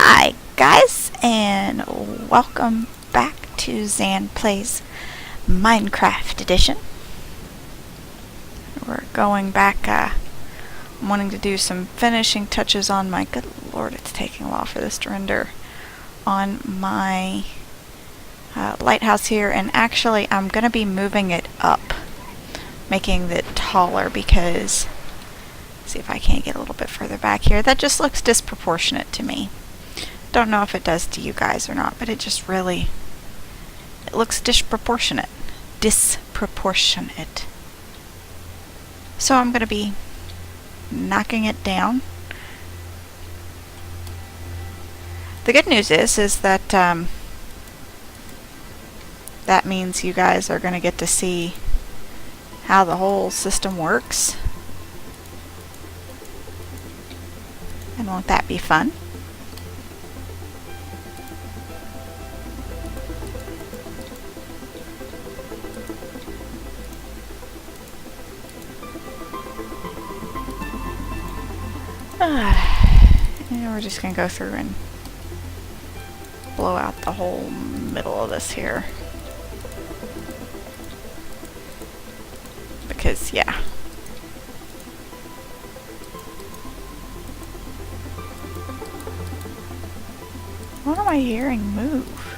Hi guys, and welcome back to Xahn Plays Minecraft Edition. We're going back, I'm wanting to do some finishing touches on my, good lord, it's taking a while for this to render, on my lighthouse here, and actually I'm going to be moving it up, making it taller because, see if I can't get a little bit further back here, that just looks disproportionate to me. Don't know if it does to you guys or not, but it just really, it looks disproportionate. So I'm going to be knocking it down. The good news is that that means you guys are going to get to see how the whole system works. And won't that be fun? And we're just going to go through and blow out the whole middle of this here. Because, yeah. What am I hearing move?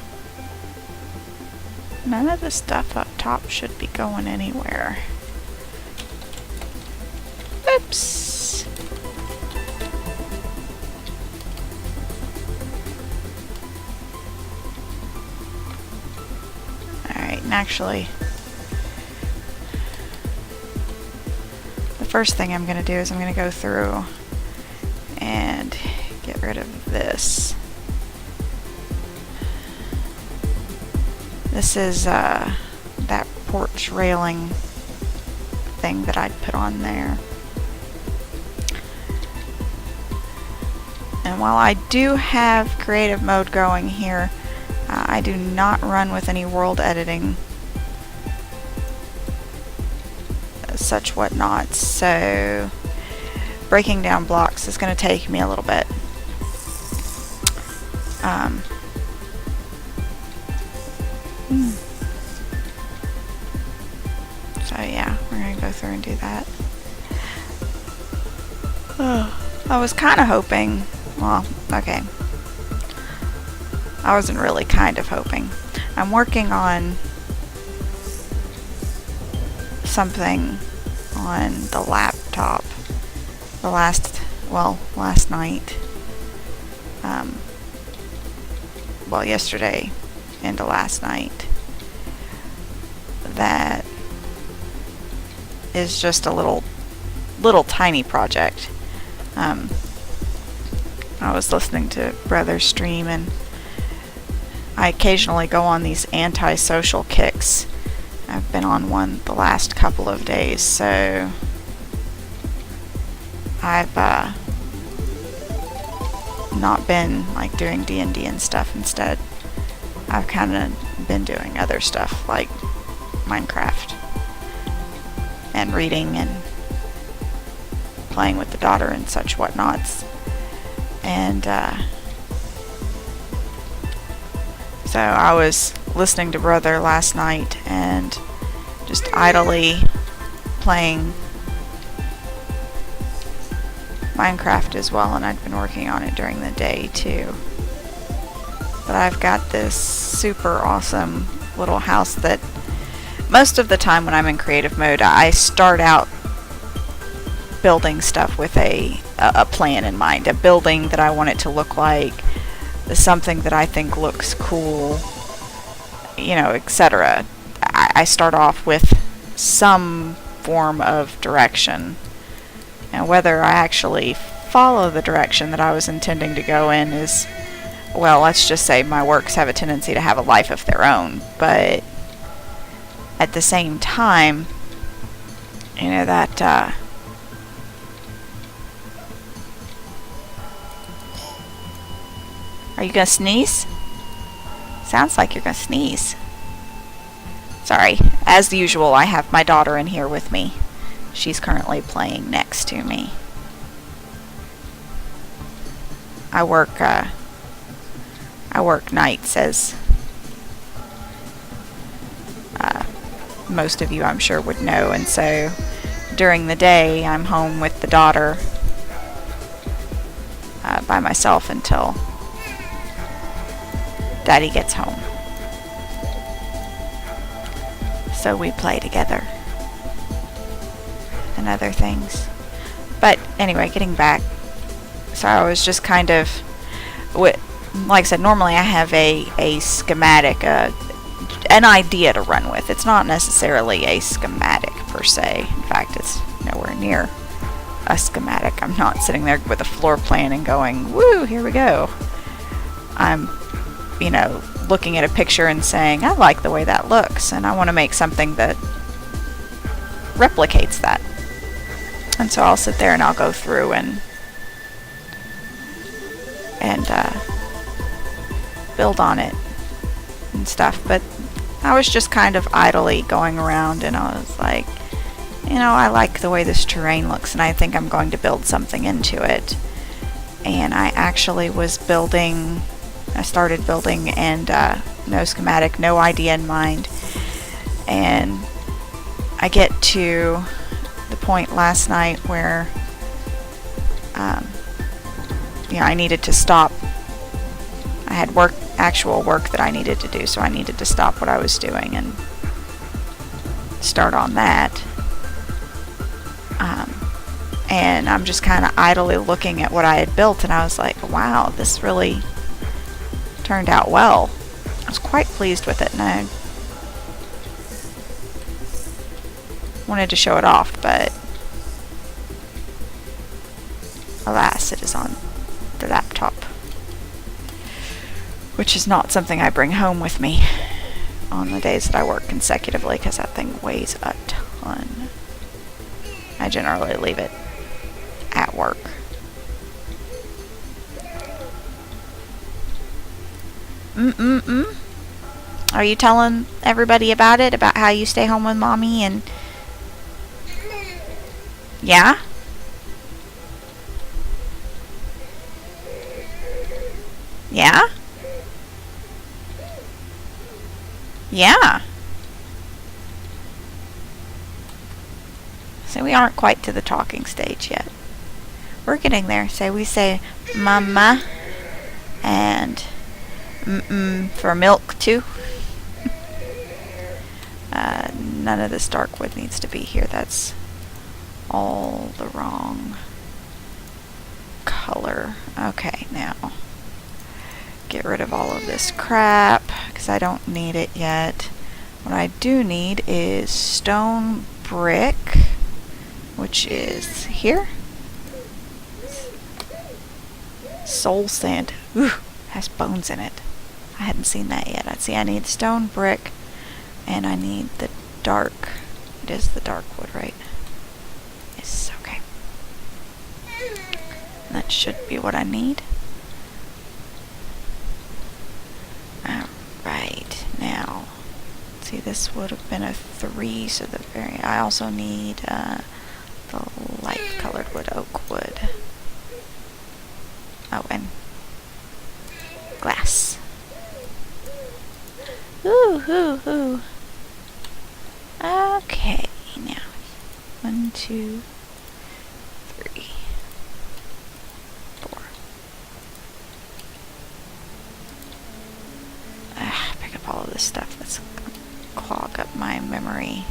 None of the stuff up top should be going anywhere. Oops. And actually, the first thing I'm going to do is I'm going to go through and get rid of this. This is that porch railing thing that I'd put on there. And while I do have creative mode going here, I do not run with any world editing, such whatnots, so breaking down blocks is going to take me a little bit. So yeah, we're going to go through and do that. I was kind of hoping, well, okay. I wasn't really kind of hoping. I'm working on something on the laptop last night. Well, yesterday into last night. That is just a little tiny project. I was listening to Brother's stream, and I occasionally go on these antisocial kicks. I've been on one the last couple of days, so I've not been like doing D&D and stuff. Instead, I've kind of been doing other stuff like Minecraft and reading and playing with the daughter and such whatnots. And so I was listening to Brother last night and just idly playing Minecraft as well, and I'd been working on it during the day too. But I've got this super awesome little house that most of the time when I'm in creative mode, I start out building stuff with a plan in mind, a building that I want it to look like, something that I think looks cool, you know, etc. I start off with some form of direction, and whether I actually follow the direction that I was intending to go in is, well, let's just say my works have a tendency to have a life of their own, but at the same time, you know, that are you gonna sneeze? Sounds like you're gonna sneeze. Sorry, as usual, I have my daughter in here with me. She's currently playing next to me. I work I work nights, as most of you I'm sure would know, and so during the day I'm home with the daughter by myself until Daddy gets home. So we play together and other things. But anyway, getting back, so I was just kind of, like I said, normally I have a schematic, an idea to run with. It's not necessarily a schematic per se. In fact, it's nowhere near a schematic. I'm not sitting there with a floor plan and going, woo, here we go. I'm, looking at a picture and saying, I like the way that looks, and I want to make something that replicates that. And so I'll sit there and I'll go through and build on it and stuff. But I was just kind of idly going around, and I was like, I like the way this terrain looks, and I think I'm going to build something into it. And I actually started building, and no schematic, no idea in mind. And I get to the point last night where I needed to stop. I had actual work that I needed to do, so I needed to stop what I was doing and start on that. And I'm just kind of idly looking at what I had built, and I was like, wow, this really turned out well. I was quite pleased with it, and I wanted to show it off, but alas, it is on the laptop, which is not something I bring home with me on the days that I work consecutively, because that thing weighs a ton. I generally leave it at work. Are you telling everybody about it? About how you stay home with Mommy and... Yeah? Yeah? Yeah. So we aren't quite to the talking stage yet. We're getting there. So we say mama and for milk too. None of this dark wood needs to be here. That's all the wrong color. Okay, now get rid of all of this crap because I don't need it yet. What I do need is stone brick, which is here. Soul sand. Ooh, has bones in it. I hadn't seen that yet. I need stone brick, and I need the dark. It is the dark wood, right? Yes, okay. And that should be what I need. Alright, now, see, this would have been a 3, so I also need the light colored wood, oak wood. Oh, and glass. Ooh, ooh, ooh. Okay, now 1, 2, 3, 4. Pick up all of this stuff that's gonna clog up my memory.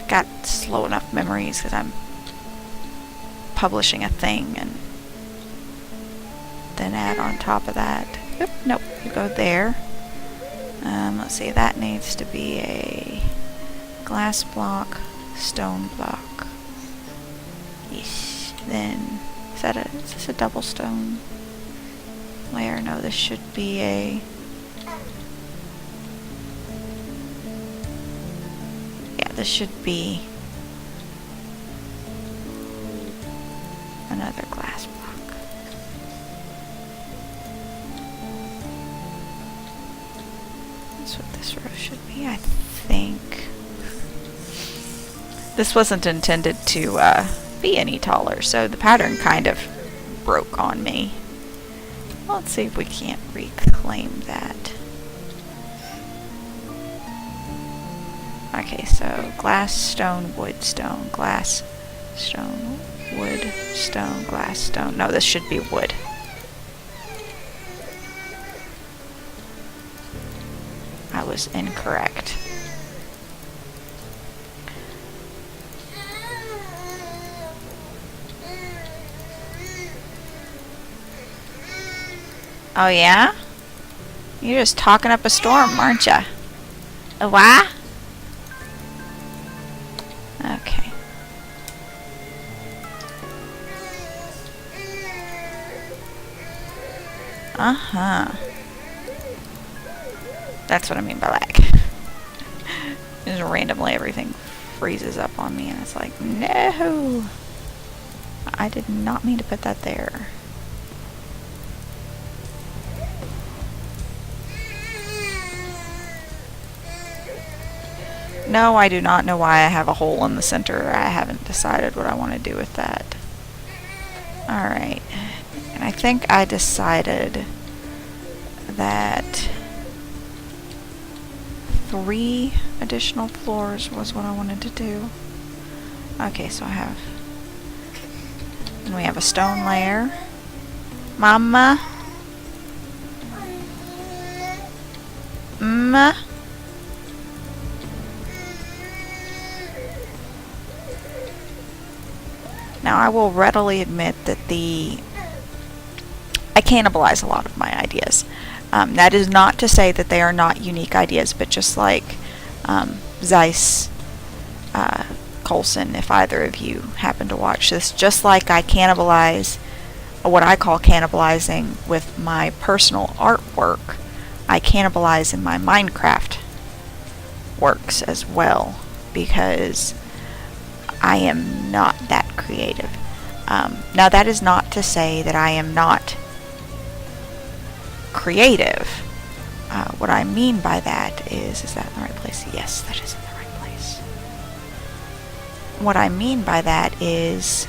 Got slow enough memories because I'm publishing a thing, and then add on top of that. Oop, nope, you go there. Let's see, that needs to be a glass block, stone block. Yes. Then is this a double stone layer? No, this should be a... Yeah, this should be another glass block. That's what this row should be, I think. This wasn't intended to be any taller, so the pattern kind of broke on me. Let's see if we can't reclaim that. Okay, so glass, stone, wood, stone, glass, stone, wood, stone, glass, stone. No, this should be wood. I was incorrect. Oh yeah? You're just talking up a storm, aren't ya? What? Okay. Uh-huh. That's what I mean by lag. Just randomly everything freezes up on me and it's like, no! I did not mean to put that there. No, I do not know why I have a hole in the center. I haven't decided what I want to do with that. Alright. And I think I decided that 3 additional floors was what I wanted to do. Okay, so I have... And we have a stone layer. Mama? Mama? Now, I will readily admit that I cannibalize a lot of my ideas. That is not to say that they are not unique ideas, but just like Zeiss, Colson, if either of you happen to watch this, just like I cannibalize what I call cannibalizing with my personal artwork, I cannibalize in my Minecraft works as well, because I am not that creative. Now that is not to say that I am not creative. What I mean by that is that in the right place? Yes, that is in the right place. What I mean by that is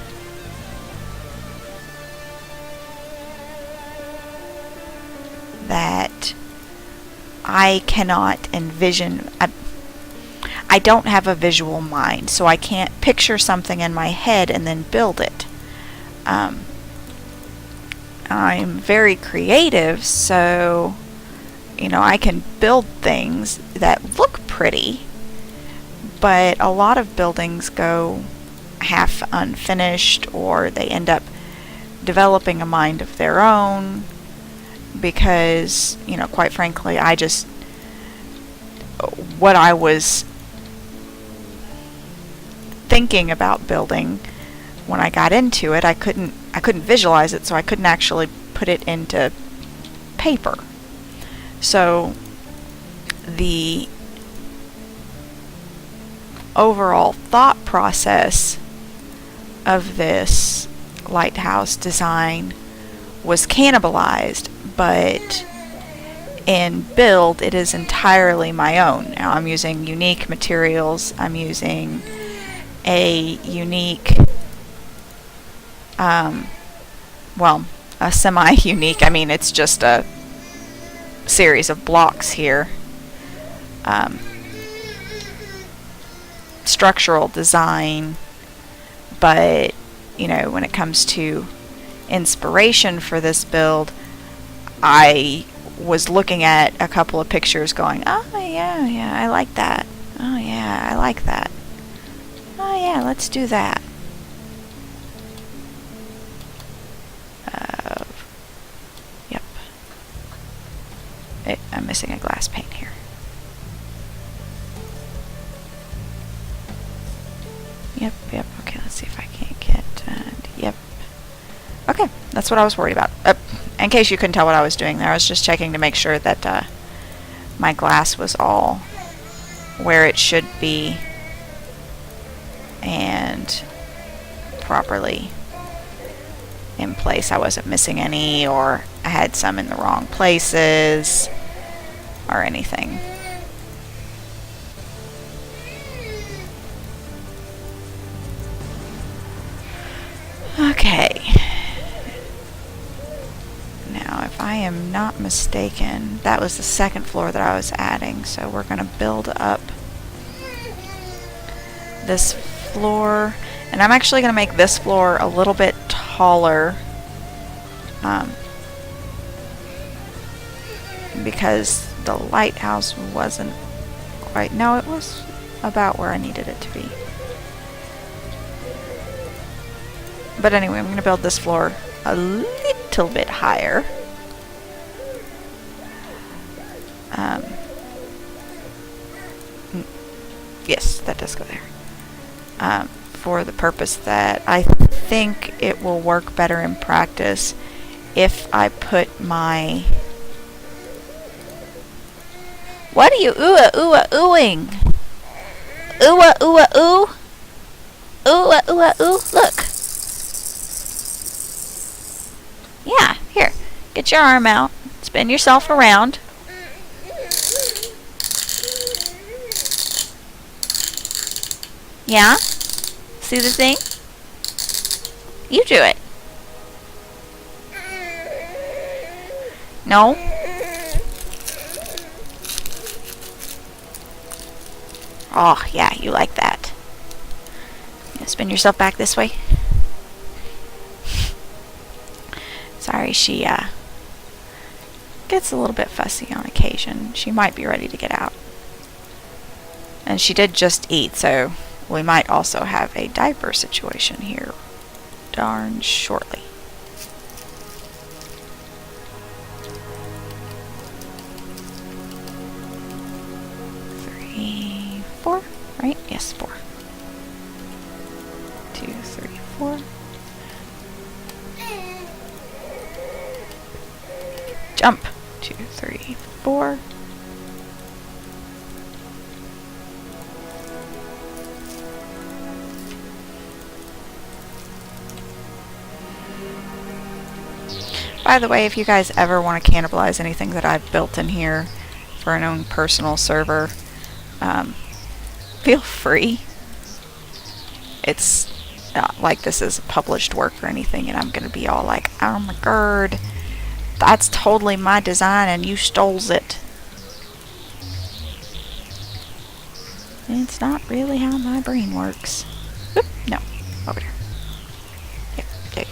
that I cannot envision... I don't have a visual mind, so I can't picture something in my head and then build it. I'm very creative, so I can build things that look pretty, but a lot of buildings go half unfinished, or they end up developing a mind of their own because, quite frankly, what I was thinking about building when I got into it, I couldn't visualize it, so I couldn't actually put it into paper. So the overall thought process of this lighthouse design was cannibalized, but in build it is entirely my own. Now I'm using unique materials, I'm using a unique, a semi-unique, it's just a series of blocks here. Structural design, but, when it comes to inspiration for this build, I was looking at a couple of pictures going, oh yeah, I like that. Oh yeah, I like that. Oh yeah, let's do that. Yep. I'm missing a glass pane here. Yep. Okay, let's see if I can't get... yep. Okay, that's what I was worried about. In case you couldn't tell what I was doing there, I was just checking to make sure that my glass was all where it should be and properly in place. I wasn't missing any, or I had some in the wrong places or anything. Okay. Now if I I am not mistaken, that was the second floor that I was adding. So we're going to build up this floor. And I'm actually going to make this floor a little bit taller. Because the lighthouse wasn't quite... No, it was about where I needed it to be. But anyway, I'm going to build this floor a little bit higher. Yes, that does go there. For the purpose that I think it will work better in practice if I put my... What are you oohing? Ooh. Ooh. Look. Yeah, here. Get your arm out. Spin yourself around. Yeah? See the thing? You do it. No? Oh, yeah, you like that. You spin yourself back this way. Sorry, she gets a little bit fussy on occasion. She might be ready to get out. And she did just eat, so we might also have a diaper situation here darn shortly. Four, right? Yes, 4. 2, 3, 4. Jump. 2, 3, 4. By the way, if you guys ever want to cannibalize anything that I've built in here for an own personal server, feel free. It's not like this is published work or anything and I'm going to be all like, oh my god, that's totally my design and you stole it. It's not really how my brain works. Oop, no, over there. Yep, there you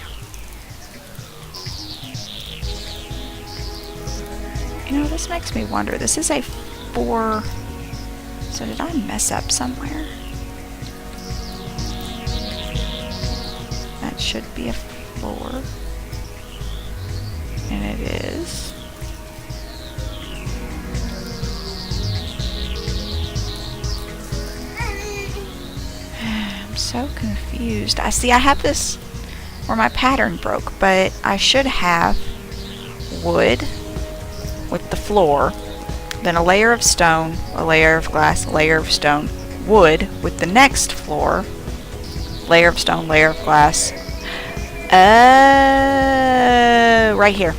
go. You know, this makes me wonder. This is a 4... So did I mess up somewhere? That should be a 4. And it is. I'm so confused. I see I have this where my pattern broke, but I should have wood with the floor, then a layer of stone, a layer of glass, a layer of stone, wood with the next floor, layer of stone, layer of glass. Right here.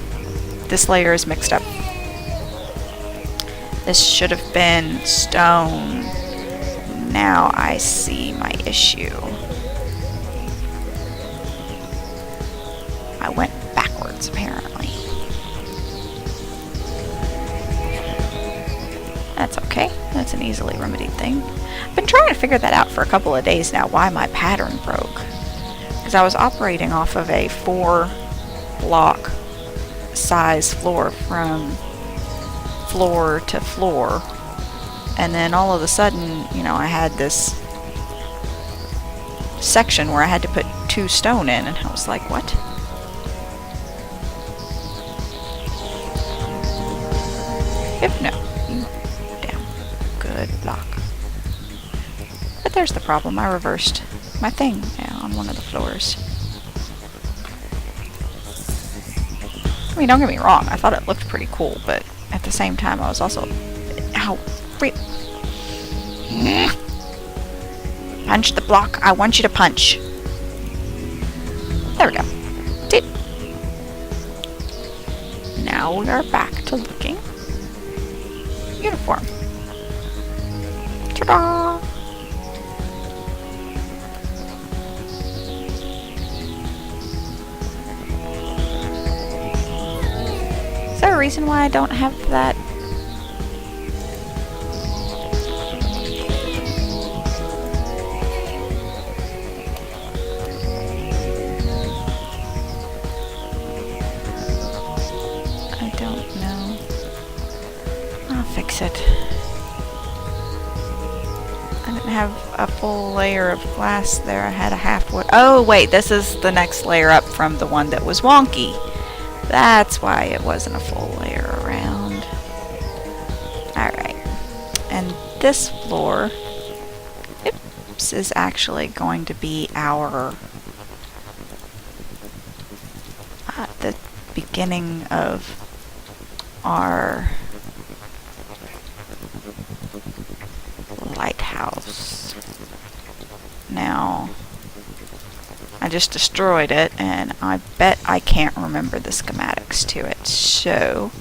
This layer is mixed up. This should have been stone. Now I see my issue. I went backwards, apparently. That's okay. That's an easily remedied thing. I've been trying to figure that out for a couple of days now, why my pattern broke. Because I was operating off of a 4-block size floor from floor to floor. And then all of a sudden, you know, I had this section where I had to put 2 stone in, and I was like, what? If no, you down. Good luck. But there's the problem. I reversed my thing on one of the floors. I mean, don't get me wrong. I thought it looked pretty cool, but at the same time, I was also... Ow. Wait. Punch the block. I want you to punch. There we go. See? Now we are back to looking uniform. Ta-da! reason why I don't have that? I don't know. I'll fix it. I didn't have a full layer of glass there. I had a half one. Oh wait, this is the next layer up from the one that was wonky. That's why it wasn't a full layer around. Alright. And this floor, oops, is actually going to be our the beginning of our lighthouse. Now, I just destroyed it, and I bet I can't remember the schematics to it. So,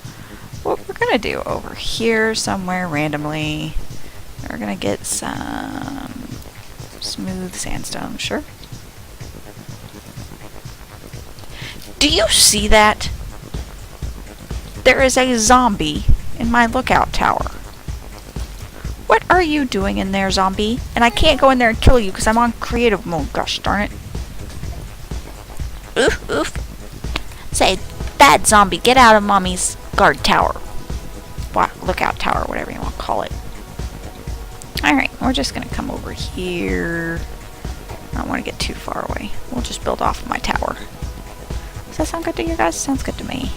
what we're going to do over here somewhere randomly, we're going to get some smooth sandstone, sure. Do you see that? There is a zombie in my lookout tower. What are you doing in there, zombie? And I can't go in there and kill you because I'm on creative mode. Gosh darn it. Oof, oof. Say, bad zombie, get out of mommy's guard tower. Lookout tower, whatever you want to call it. Alright, we're just going to come over here. I don't want to get too far away. We'll just build off of my tower. Does that sound good to you guys? Sounds good to me.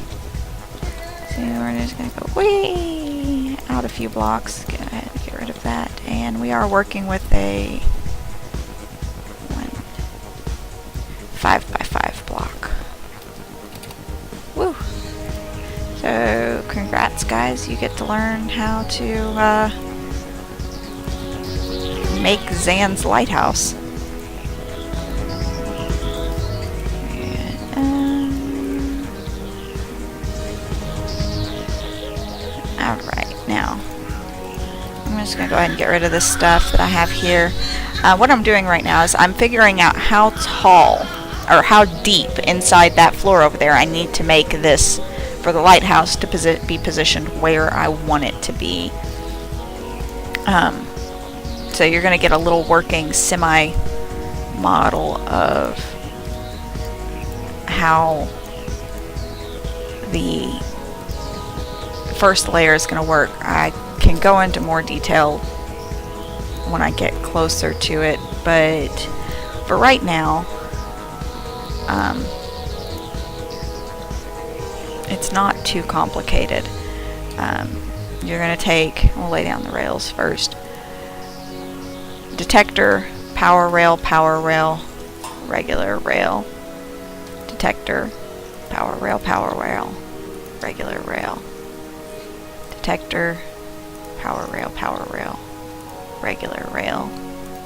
So we're just going to go way out a few blocks. Go ahead and get rid of that. And we are working with a 5x5 block. Woo! So congrats guys, you get to learn how to make Xahn's lighthouse. Alright, now I'm just going to go ahead and get rid of this stuff that I have here. What I'm doing right now is I'm figuring out how tall or how deep inside that floor over there I need to make this for the lighthouse to be positioned where I want it to be. So you're going to get a little working semi-model of how the first layer is going to work. I can go into more detail when I get closer to it, but for right now, it's not too complicated. You're going to take, we'll lay down the rails first. Detector, power rail, regular rail. Detector, power rail, regular rail. Detector, power rail, regular rail.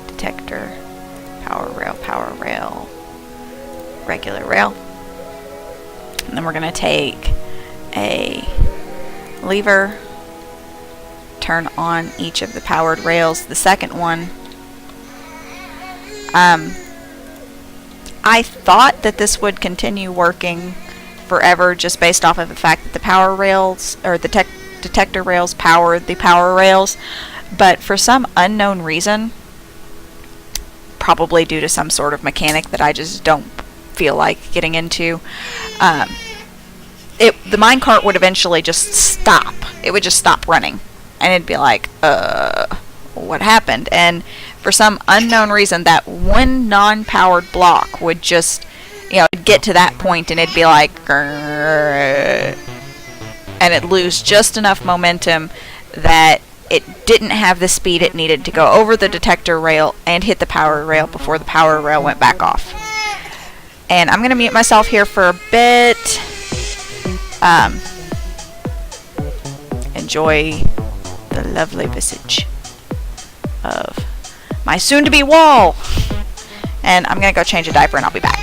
Detector, power rail, regular rail. And then we're going to take a lever, turn on each of the powered rails. The second one, I thought that this would continue working forever just based off of the fact that the power rails, or the detector rails, powered the power rails, but for some unknown reason, probably due to some sort of mechanic that I just don't feel like getting into, the minecart would eventually just stop. It would just stop running, and it'd be like, what happened? And for some unknown reason, that one non-powered block would just, get to that point, and it'd be like, and it'd lose just enough momentum that it didn't have the speed it needed to go over the detector rail and hit the power rail before the power rail went back off. And I'm going to mute myself here for a bit. Enjoy the lovely visage of my soon-to-be wall. And I'm going to go change a diaper and I'll be back.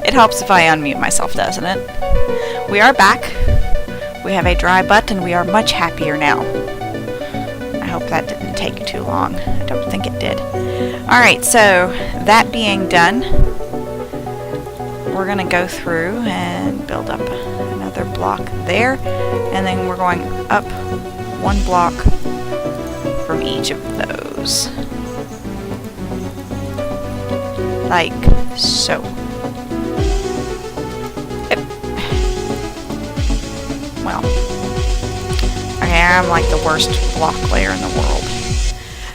It helps if I unmute myself, doesn't it? We are back. We have a dry butt and we are much happier now. I hope that didn't take too long. I don't think it did. Alright, so that being done, we're going to go through and build up another block there, and then we're going up one block from each of those. Like so. Well, okay, I'm like the worst block layer in the world.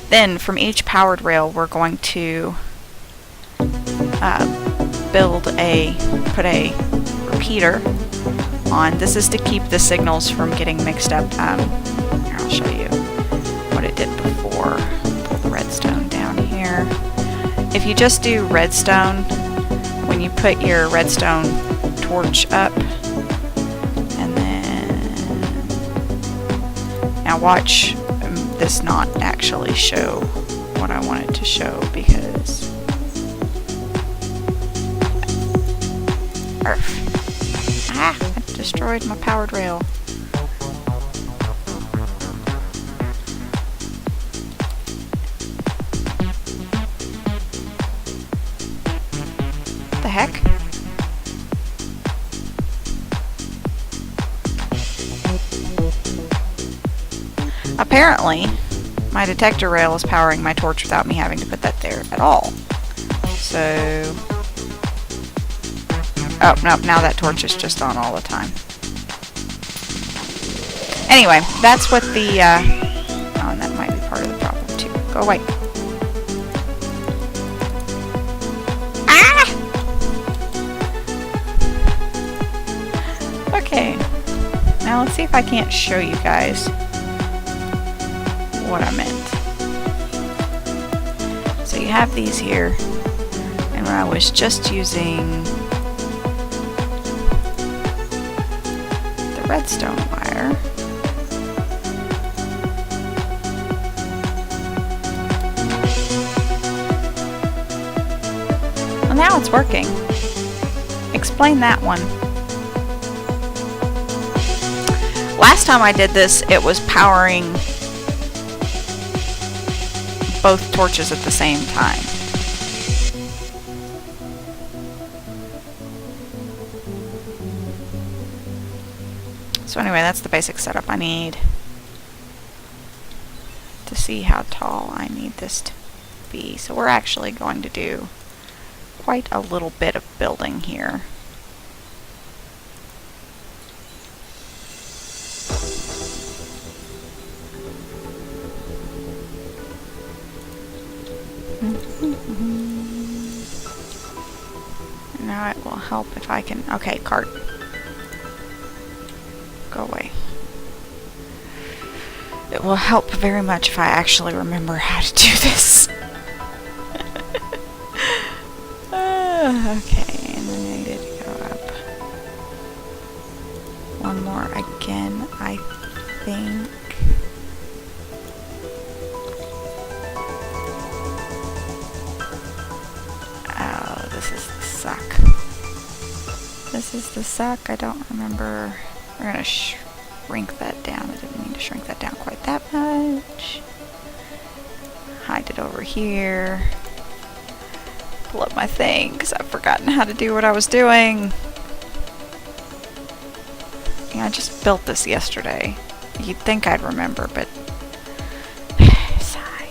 Then, from each powered rail, we're going to put a repeater on. This is to keep the signals from getting mixed up. Here, I'll show you what it did before. Pull the redstone down here. If you just do redstone, when you put your redstone torch up, now watch this not actually show what I want it to show because... Arf. Ah! I destroyed my powered rail. What the heck? Apparently, my detector rail is powering my torch without me having to put that there at all. So... Oh, no, now that torch is just on all the time. Anyway, that's what the... Oh, and that might be part of the problem, too. Go away. Ah! Okay. Now let's see if I can't show you guys what I meant. So you have these here, and when I was just using the redstone wire, well, now it's working. Explain that one. Last time I did this, it was powering both torches at the same time. So anyway, that's the basic setup I need to see how tall I need this to be. So we're actually going to do quite a little bit of building here. Now it will help if I can... Okay, cart. Go away. It will help very much if I actually remember how to do this. Okay, and then I needed to go up. One more again, I think. Oh, this is the suck. This is the suck. I don't remember. We're gonna shrink that down. I didn't mean to shrink that down quite that much. Hide it over here. Pull up my thing because I've forgotten how to do what I was doing. Yeah, I just built this yesterday. You'd think I'd remember, but sigh.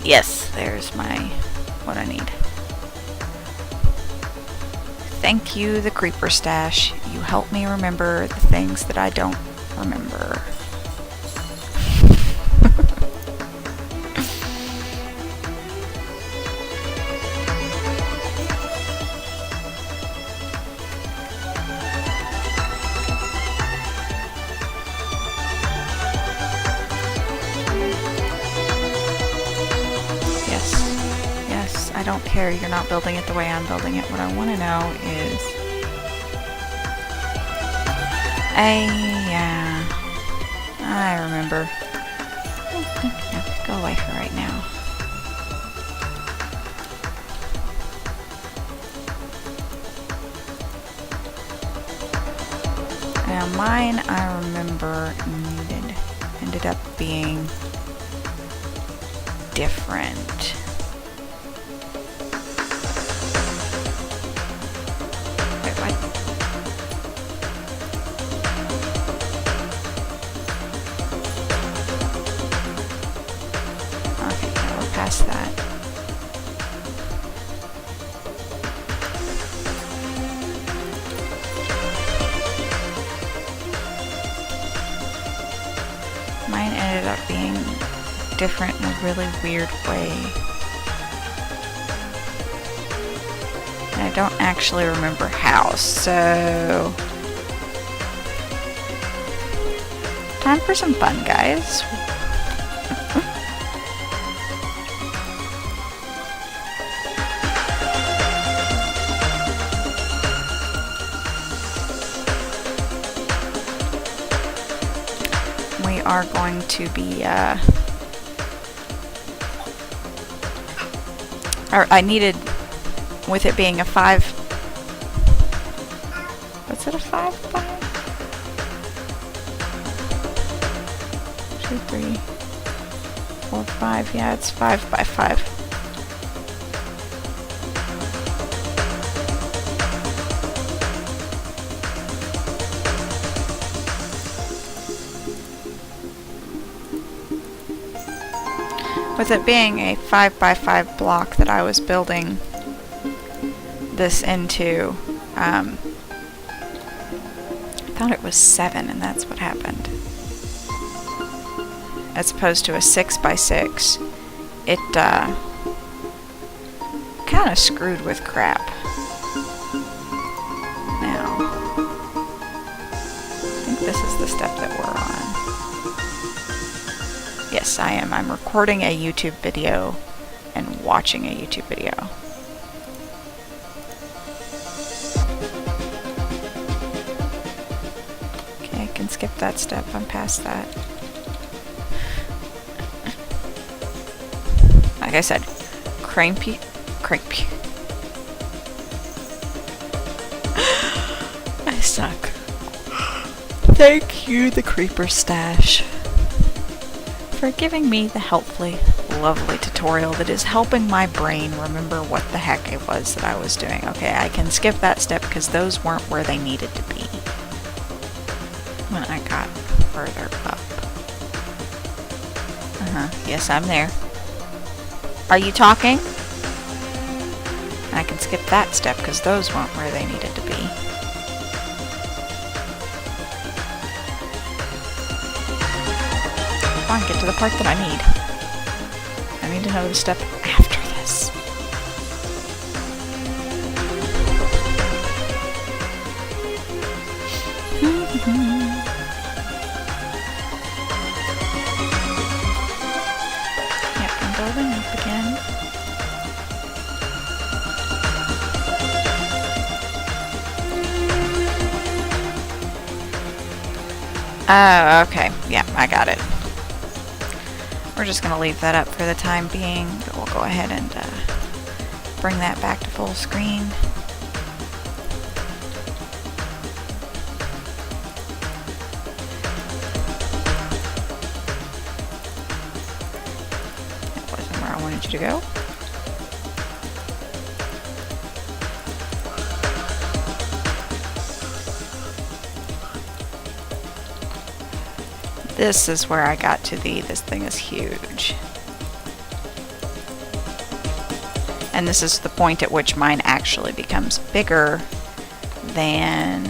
Yes, there's my what I need. Thank you, the creeper stash. You help me remember the things that I don't remember. I don't care, you're not building it the way I'm building it. What I want to know is... yeah. I remember. Go away for right now. Now mine, I remember, ended up being different. Past that. Mine ended up being different in a really weird way. And I don't actually remember how, so... Time for some fun, guys. Are going to be or I needed, with it being a 5, what's it, a 5 by 2, 3, 4, 5, yeah, it's 5 by 5. With it being a 5 by 5 block that I was building this into, I thought it was 7, and that's what happened. As opposed to a 6 by 6, it kind of screwed with crap. Now, I think this is the step that we're on. Yes, I am. I'm recording a YouTube video and watching a YouTube video. Okay, I can skip that step. I'm past that. Like I said, cranky. I suck. Thank you, the creeper stash, for giving me the helpfully lovely tutorial that is helping my brain remember what the heck it was that I was doing. Okay, I can skip that step because those weren't where they needed to be when I got further up. Yes, I'm there. Are you talking? I can skip that step because those weren't where they needed to be. Come on, get to the part that I need. I need to know the step after this. Yep, I'm building up again. Oh, okay. Yep, I got it. We're just going to leave that up for the time being, but we'll go ahead and bring that back to full screen. That wasn't where I wanted you to go. This is where I got to this thing is huge. And this is the point at which mine actually becomes bigger than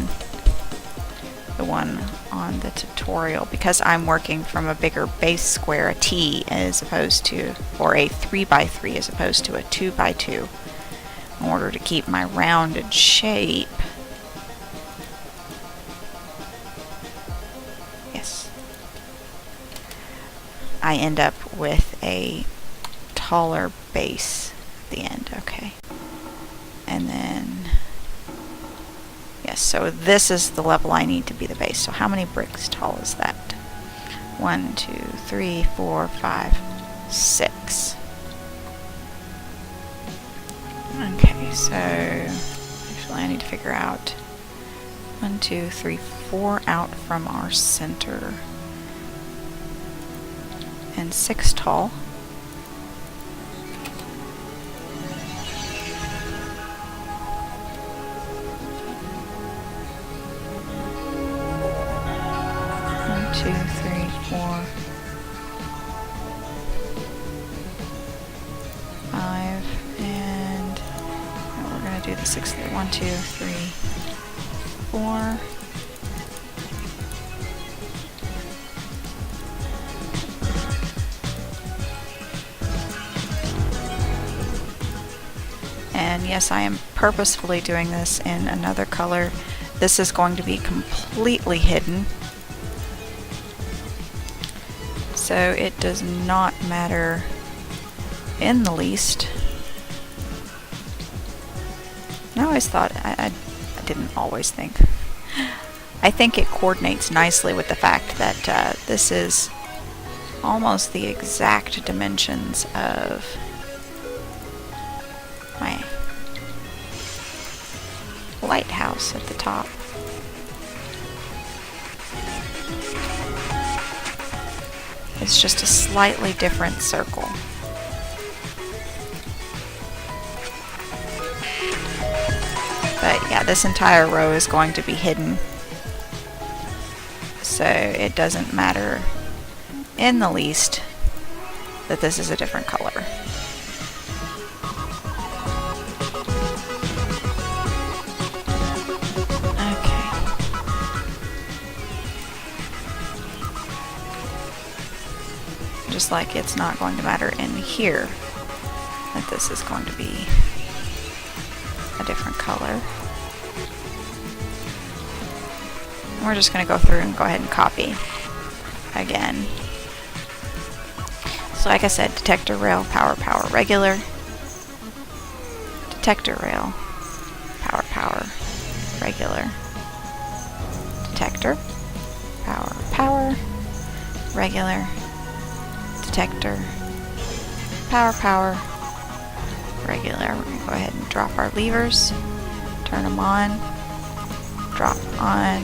the one on the tutorial, because I'm working from a bigger base square, a T, as opposed to, or a 3x3 as opposed to a 2x2, in order to keep my rounded shape. I end up with a taller base at the end, okay. And then, yes, so this is the level I need to be the base. So how many bricks tall is that? 1, 2, 3, 4, 5, 6. Okay, so actually I need to figure out 1, 2, 3, 4 out from our center. And 6 tall. One, 2, 3, 4, 5, and we're gonna do the 6th. 1, 2, 3, 4. And yes, I am purposefully doing this in another color. This is going to be completely hidden, so it does not matter in the least. I always thought, I didn't always think. I think it coordinates nicely with the fact that this is almost the exact dimensions of my lighthouse at the top. It's just a slightly different circle. But yeah, this entire row is going to be hidden, so it doesn't matter in the least that this is a different color. Just like it's not going to matter in here that this is going to be a different color. And we're just going to go through and go ahead and copy again. So like I said, detector rail, power, power, regular. Detector rail, power, power, regular. Detector, power, power, regular. Detector, power, power, regular. We're going to go ahead and drop our levers, turn them on, drop on.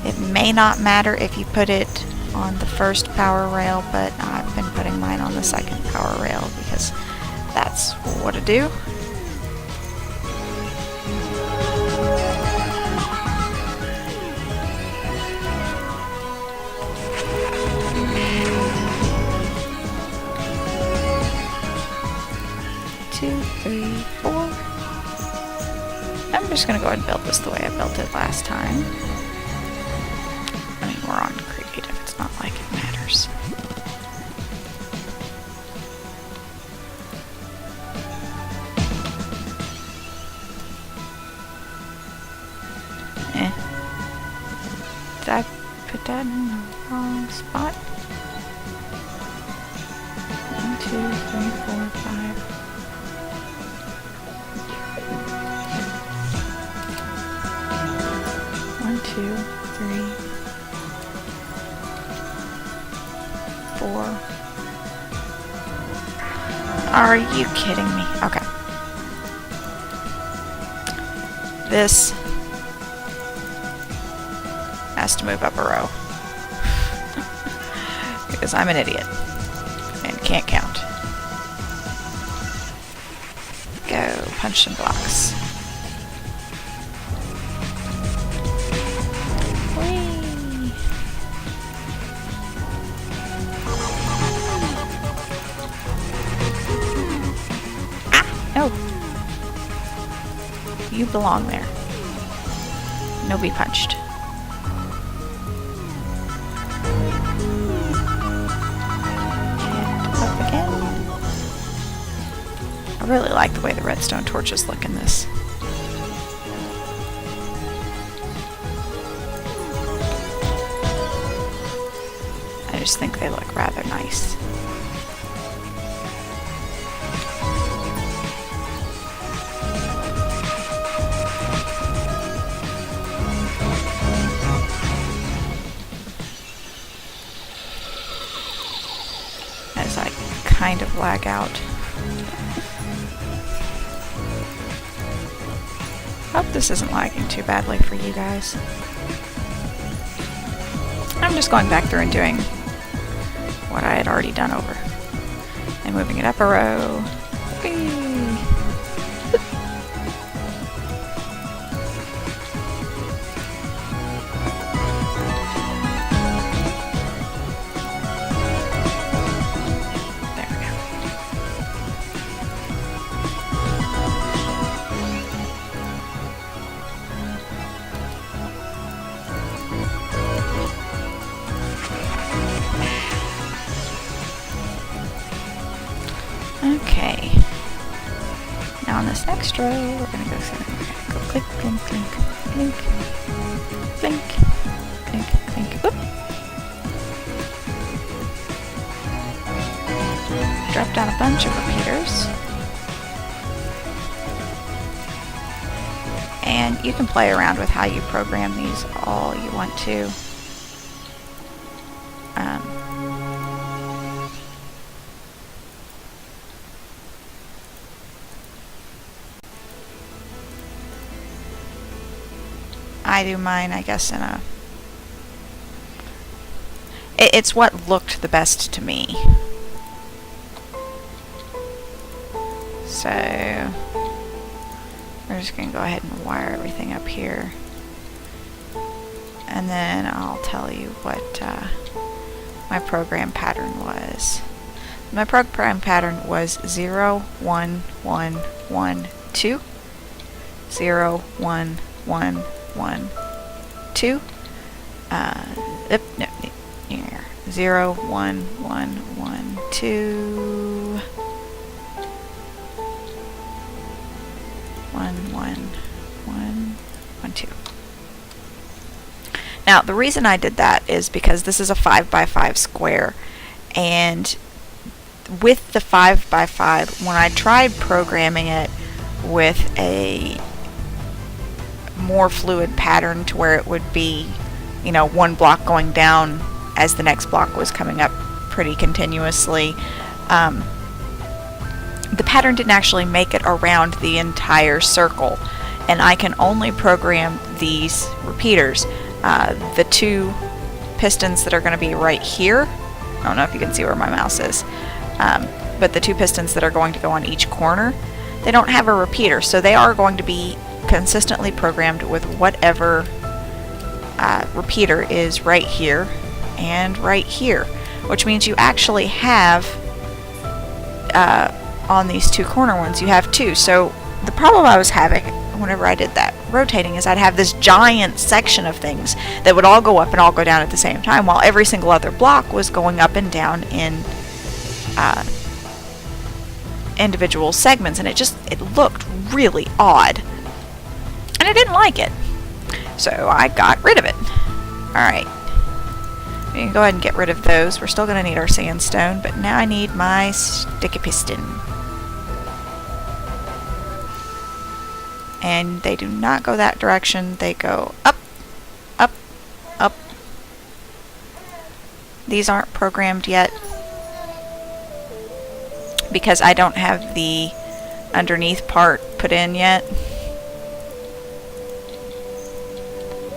It may not matter if you put it on the first power rail, but I've been putting mine on the second power rail because that's what I do. I'm just going to go ahead and build this the way I built it last time. I mean, we're on creative, it's not like it matters. Did I put that in the wrong spot? 1, 2, 3, 4, 5. One, 2, 3, before. Are you kidding me? Okay. This has to move up a row. Because I'm an idiot. And can't count. Go, punch some blocks. Whee! Ah! No! You belong there. No be punched. I really like the way the redstone torches look in this. I just think they look rather nice. As I kind of lag out. Hope this isn't lagging too badly for you guys. I'm just going back through and doing what I had already done over. And moving it up a row. Whee! Okay. Now on this next row, we're gonna go through. We're gonna go click, clink, clink, clink, clink, clink, clink. Whoop. Drop down a bunch of repeaters. And you can play around with how you program these all you want to. I do mine, I guess, in a... It's what looked the best to me. So... we're just going to go ahead and wire everything up here. And then I'll tell you what my program pattern was. My program pattern was 0, 1, 1, 1, 2. 0, 1, 1, 1, 2. No, here. 0, 1, 1, 1, 2. 1, 1, 1, 1, 2. Now, the reason I did that is because this is a 5x5 square, and with the 5x5, when I tried programming it with a more fluid pattern to where it would be, you know, one block going down as the next block was coming up pretty continuously, the pattern didn't actually make it around the entire circle, and I can only program these repeaters. The two pistons that are going to be right here, I don't know if you can see where my mouse is, but the two pistons that are going to go on each corner, they don't have a repeater, so they are going to be consistently programmed with whatever repeater is right here and right here, which means you actually have on these two corner ones you have two. So the problem I was having whenever I did that rotating is I'd have this giant section of things that would all go up and all go down at the same time, while every single other block was going up and down in individual segments, and it looked really odd. And I didn't like it. So I got rid of it. Alright. We can go ahead and get rid of those. We're still going to need our sandstone, but now I need my sticky piston. And they do not go that direction. They go up, up, up. These aren't programmed yet. because I don't have the underneath part put in yet.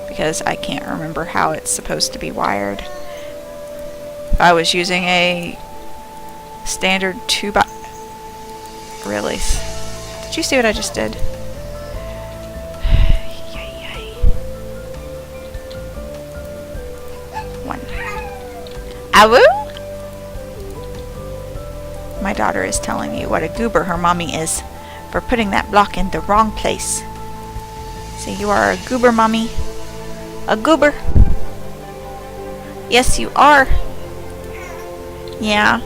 Because I can't remember how it's supposed to be wired. If I was using a standard 2x... Really? Did you see what I just did? One. Awoo! My daughter is telling you what a goober her mommy is for putting that block in the wrong place. So you are a goober, mommy. A goober. Yes, you are. Yeah.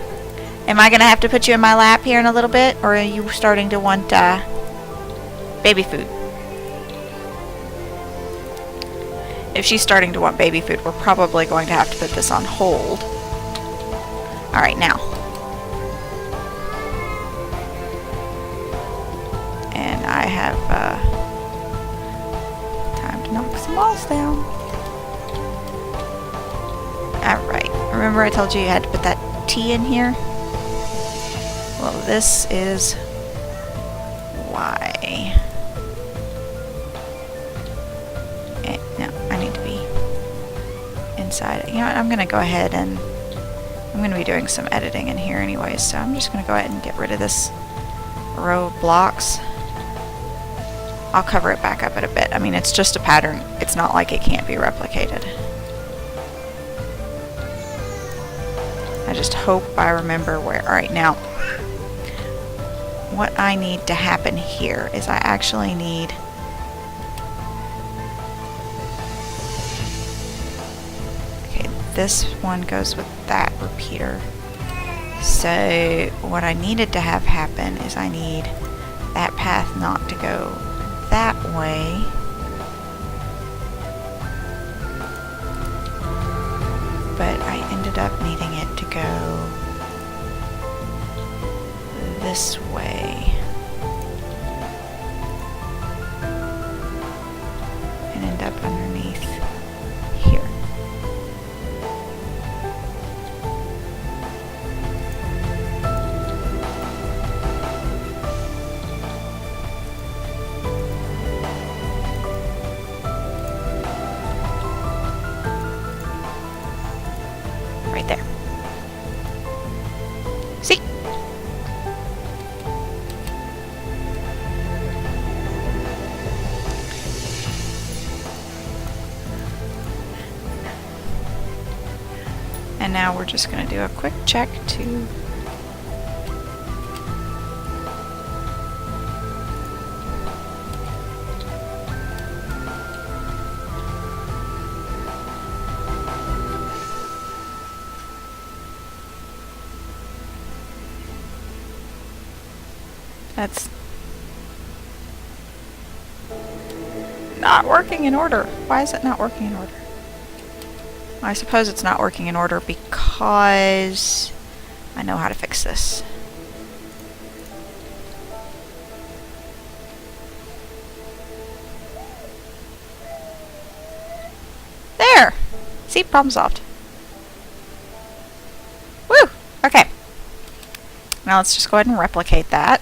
Am I gonna have to put you in my lap here in a little bit, or are you starting to want baby food? If she's starting to want baby food, we're probably going to have to put this on hold. Alright, now. And I have time to knock some walls down. Alright, remember I told you you had to put that T in here? Well, this is why. No, I need to be inside. You know what, I'm going to go ahead and I'm going to be doing some editing in here anyway, so I'm just going to go ahead and get rid of this row of blocks. I'll cover it back up in a bit. I mean, it's just a pattern. It's not like it can't be replicated. I just hope I remember where. Alright, now, what I need to happen here is I actually need this one goes with that repeater. So what I needed to have happen is I need that path not to go that way. But I ended up needing it to go this way. And end up underneath here. Right there. See? And now we're just going to do a quick check to that's not working in order. Why is it not working in order? I suppose it's not working in order because I know how to fix this. There! See? Problem solved. Woo! Okay. Now let's just go ahead and replicate that.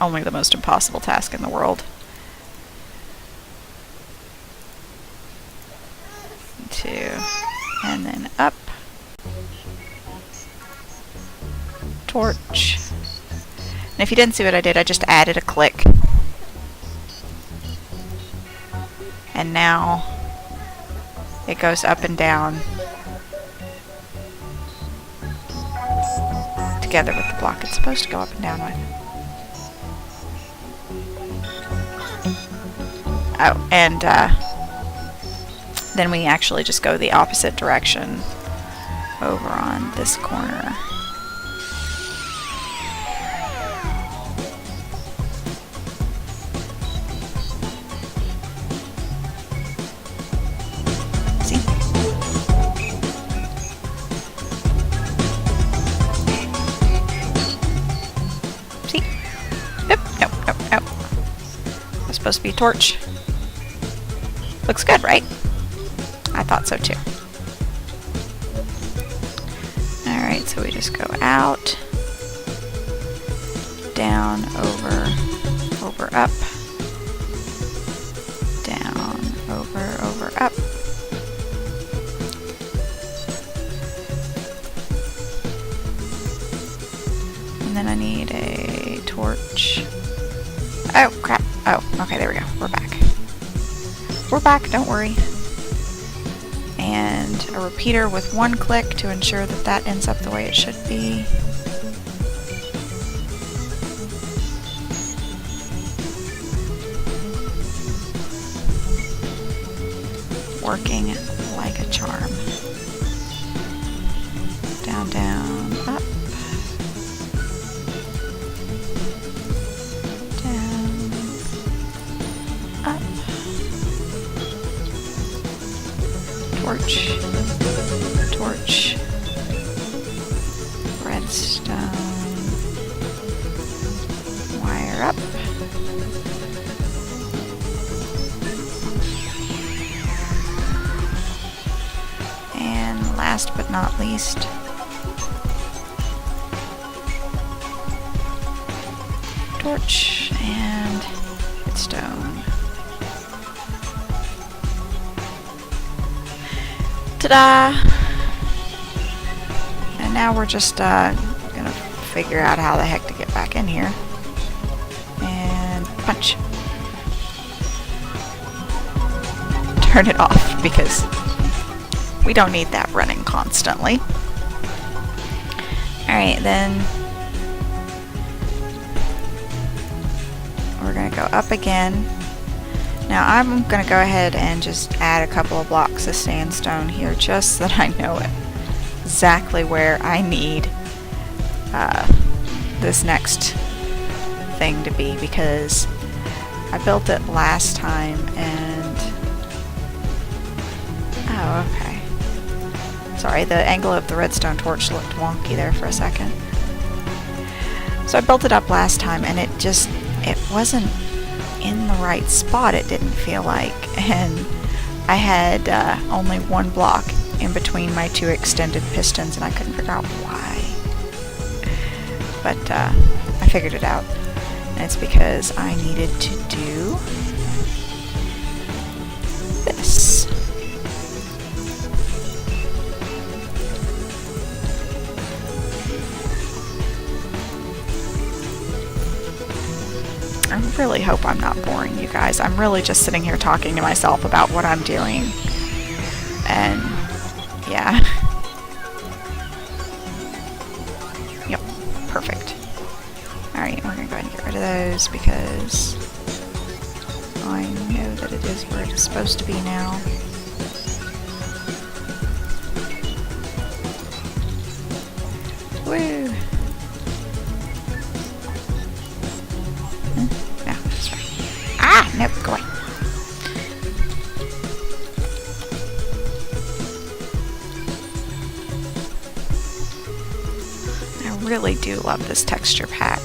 Only the most impossible task in the world. Two, and then up. Torch. And if you didn't see what I did, I just added a click. And now it goes up and down together with the block it's supposed to go up and down with. Oh, and then we actually just go the opposite direction over on this corner. See? See? Nope, nope, nope, nope. That's supposed to be a torch. Looks good, right? I thought so too. Alright, so we just go out, down, over, up, down, over, up. And then I need a torch. Oh, crap. Oh, okay, there we go. We're back. We're back, don't worry. And a repeater with one click to ensure that that ends up the way it should be. Working like a charm. Down, down, up. Down, up. Torch, torch, redstone, wire up. And last but not least, torch and redstone. Ta-da! And now we're just gonna figure out how the heck to get back in here. And punch. Turn it off because we don't need that running constantly. Alright, then we're gonna go up again. Now I'm going to go ahead and just add a couple of blocks of sandstone here just so that I know exactly where I need this next thing to be, because I built it last time and... Oh, okay. Sorry, the angle of the redstone torch looked wonky there for a second. So I built it up last time and it wasn't in the right spot, it didn't feel like, and I had only one block in between my two extended pistons and I couldn't figure out why. But I figured it out, and it's because I needed to do this. I really hope I'm not boring you guys. I'm really just sitting here talking to myself about what I'm doing. And yeah. Yep, perfect. Alright, we're gonna go ahead and get rid of those because I know that it is where it's supposed to be now. Woo! Nope, go away. I really do love this texture pack.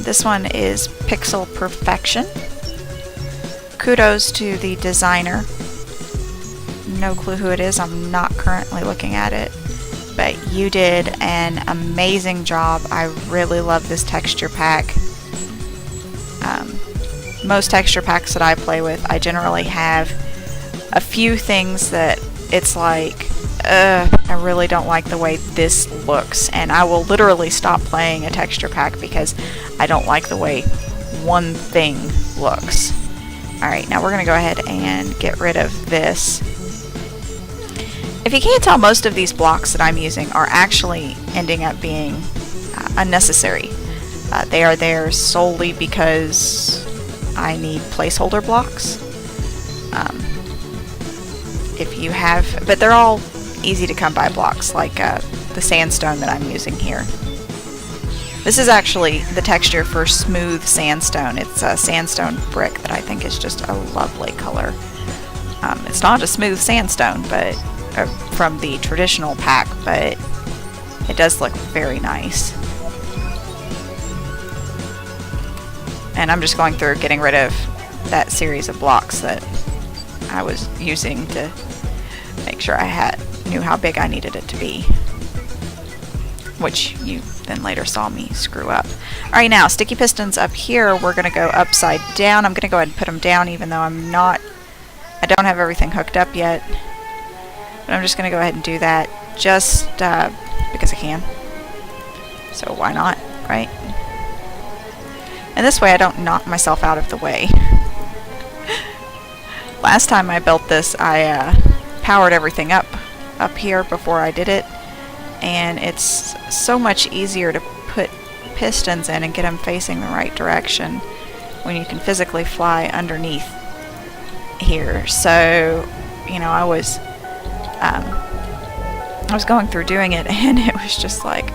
This one is Pixel Perfection. Kudos to the designer. No clue who it is. I'm not currently looking at it. But you did an amazing job. I really love this texture pack. Most texture packs that I play with, I generally have a few things that it's like, I really don't like the way this looks, and I will literally stop playing a texture pack because I don't like the way one thing looks. Alright, now we're going to go ahead and get rid of this. If you can't tell, most of these blocks that I'm using are actually ending up being unnecessary. They are there solely because I need placeholder blocks. If you have, but they're all easy to come by blocks, like the sandstone that I'm using here. This is actually the texture for smooth sandstone. It's a sandstone brick that I think is just a lovely color. It's not a smooth sandstone, but from the traditional pack, but it does look very nice. And I'm just going through getting rid of that series of blocks that I was using to make sure I knew how big I needed it to be. which you then later saw me screw up. Alright, now sticky pistons up here, we're going to go upside down. I'm going to go ahead and put them down even though I don't have everything hooked up yet. But I'm just going to go ahead and do that just because I can. So why not, right? And this way I don't knock myself out of the way. Last time I built this, I powered everything up here before I did it. And it's so much easier to put pistons in and get them facing the right direction when you can physically fly underneath here. So, you know, I was going through doing it and it was just like,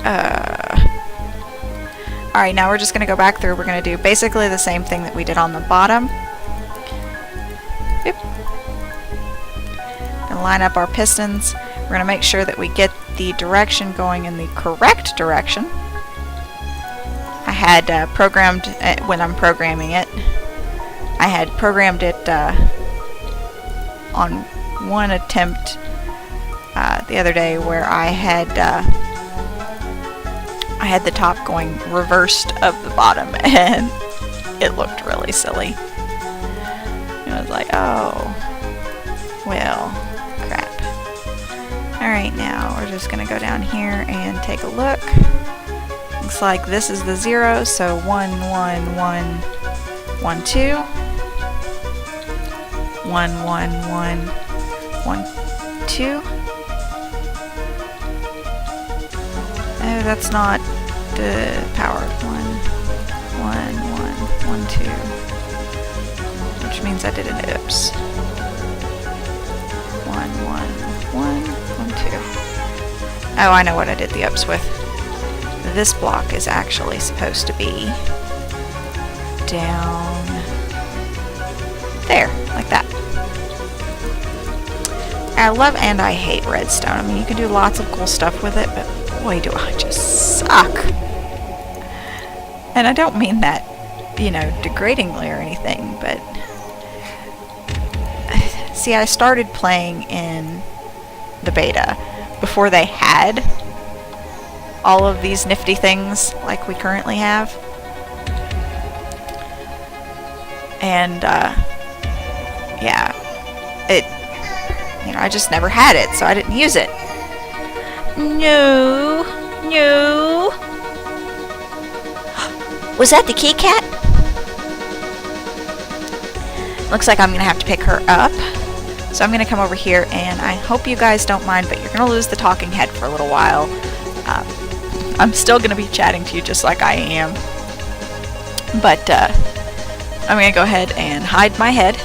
Alright, now we're just going to go back through. We're going to do basically the same thing that we did on the bottom. Boop. And line up our pistons. We're going to make sure that we get the direction going in the correct direction. I had programmed, when I'm programming it, I had programmed it on one attempt the other day where I had the top going reversed of the bottom and it looked really silly. I was like, oh, well, crap. Alright, now we're just going to go down here and take a look. Looks like this is the 0, so 1, 1, 1, 1, 2. 1, 1, 1, 1, 2. Oh, that's not the power. 1, 1, 1, 1, 2. Which means I did an oops. 1, 1, 1, 1, 2. Oh, I know what I did the oops with. This block is actually supposed to be down there, like that. I love and I hate redstone. I mean, you can do lots of cool stuff with it, but boy, do I just suck. And I don't mean that, you know, degradingly or anything, but see, I started playing in the beta before they had all of these nifty things like we currently have. And yeah, you know, I just never had it, so I didn't use it. No. Was that the kitty cat? Looks like I'm gonna have to pick her up. So I'm gonna come over here, and I hope you guys don't mind, but you're gonna lose the talking head for a little while. I'm still gonna be chatting to you just like I am. But I'm gonna go ahead and hide my head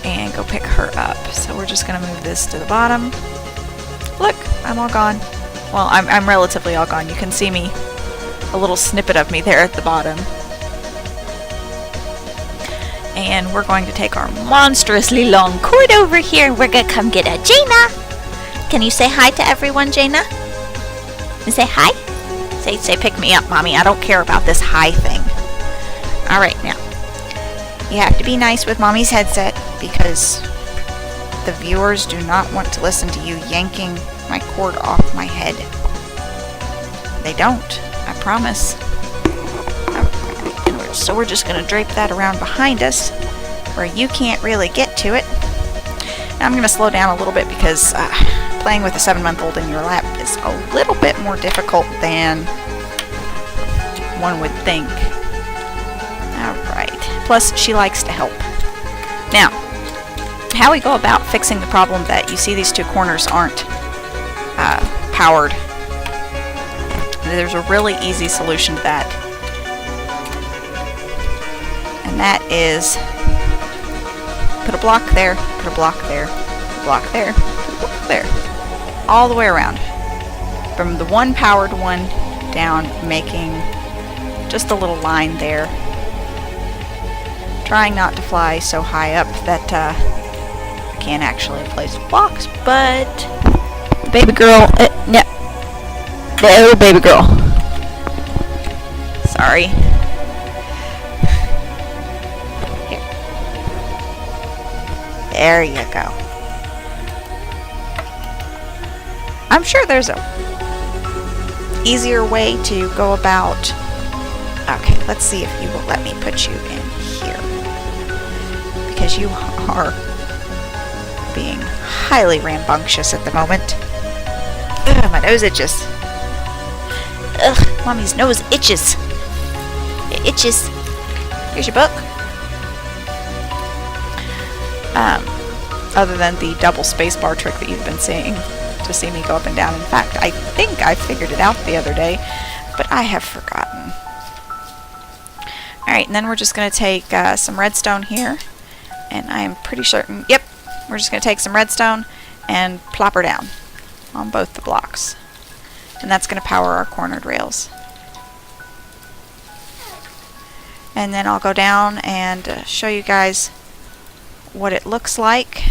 and go pick her up. So we're just gonna move this to the bottom. Look, I'm all gone. Well, I'm relatively all gone. You can see me, a little snippet of me there at the bottom. And we're going to take our monstrously long cord over here and we're going to come get a Jaina. Can you say hi to everyone, Jaina? You say hi? Say pick me up, Mommy. I don't care about this hi thing. Alright, now. You have to be nice with Mommy's headset because the viewers do not want to listen to you yanking my cord off my head. They don't. I promise. So we're just going to drape that around behind us where you can't really get to it. Now I'm going to slow down a little bit because playing with a 7-month-old in your lap is a little bit more difficult than one would think. Alright. Plus, she likes to help. Now, how we go about fixing the problem that you see these two corners aren't powered. There's a really easy solution to that. And that is put a block there, put a block there, put a block there, put a block there. All the way around. From the one powered one down, making just a little line there. Trying not to fly so high up that I can't actually place blocks, but the baby girl, no, the baby girl. Sorry. Here. There you go. I'm sure there's a easier way to go about... Okay, let's see if you will let me put you in here. Because you are being highly rambunctious at the moment. Ugh, my nose itches. Ugh, Mommy's nose itches. It itches. Here's your book. Other than the double spacebar trick that you've been seeing to see me go up and down. In fact, I think I figured it out the other day, but I have forgotten. Alright, and then we're just going to take some redstone here, and I'm pretty certain, yep, we're just going to take some redstone and plop her down on both the blocks. And that's going to power our cornered rails. And then I'll go down and show you guys what it looks like.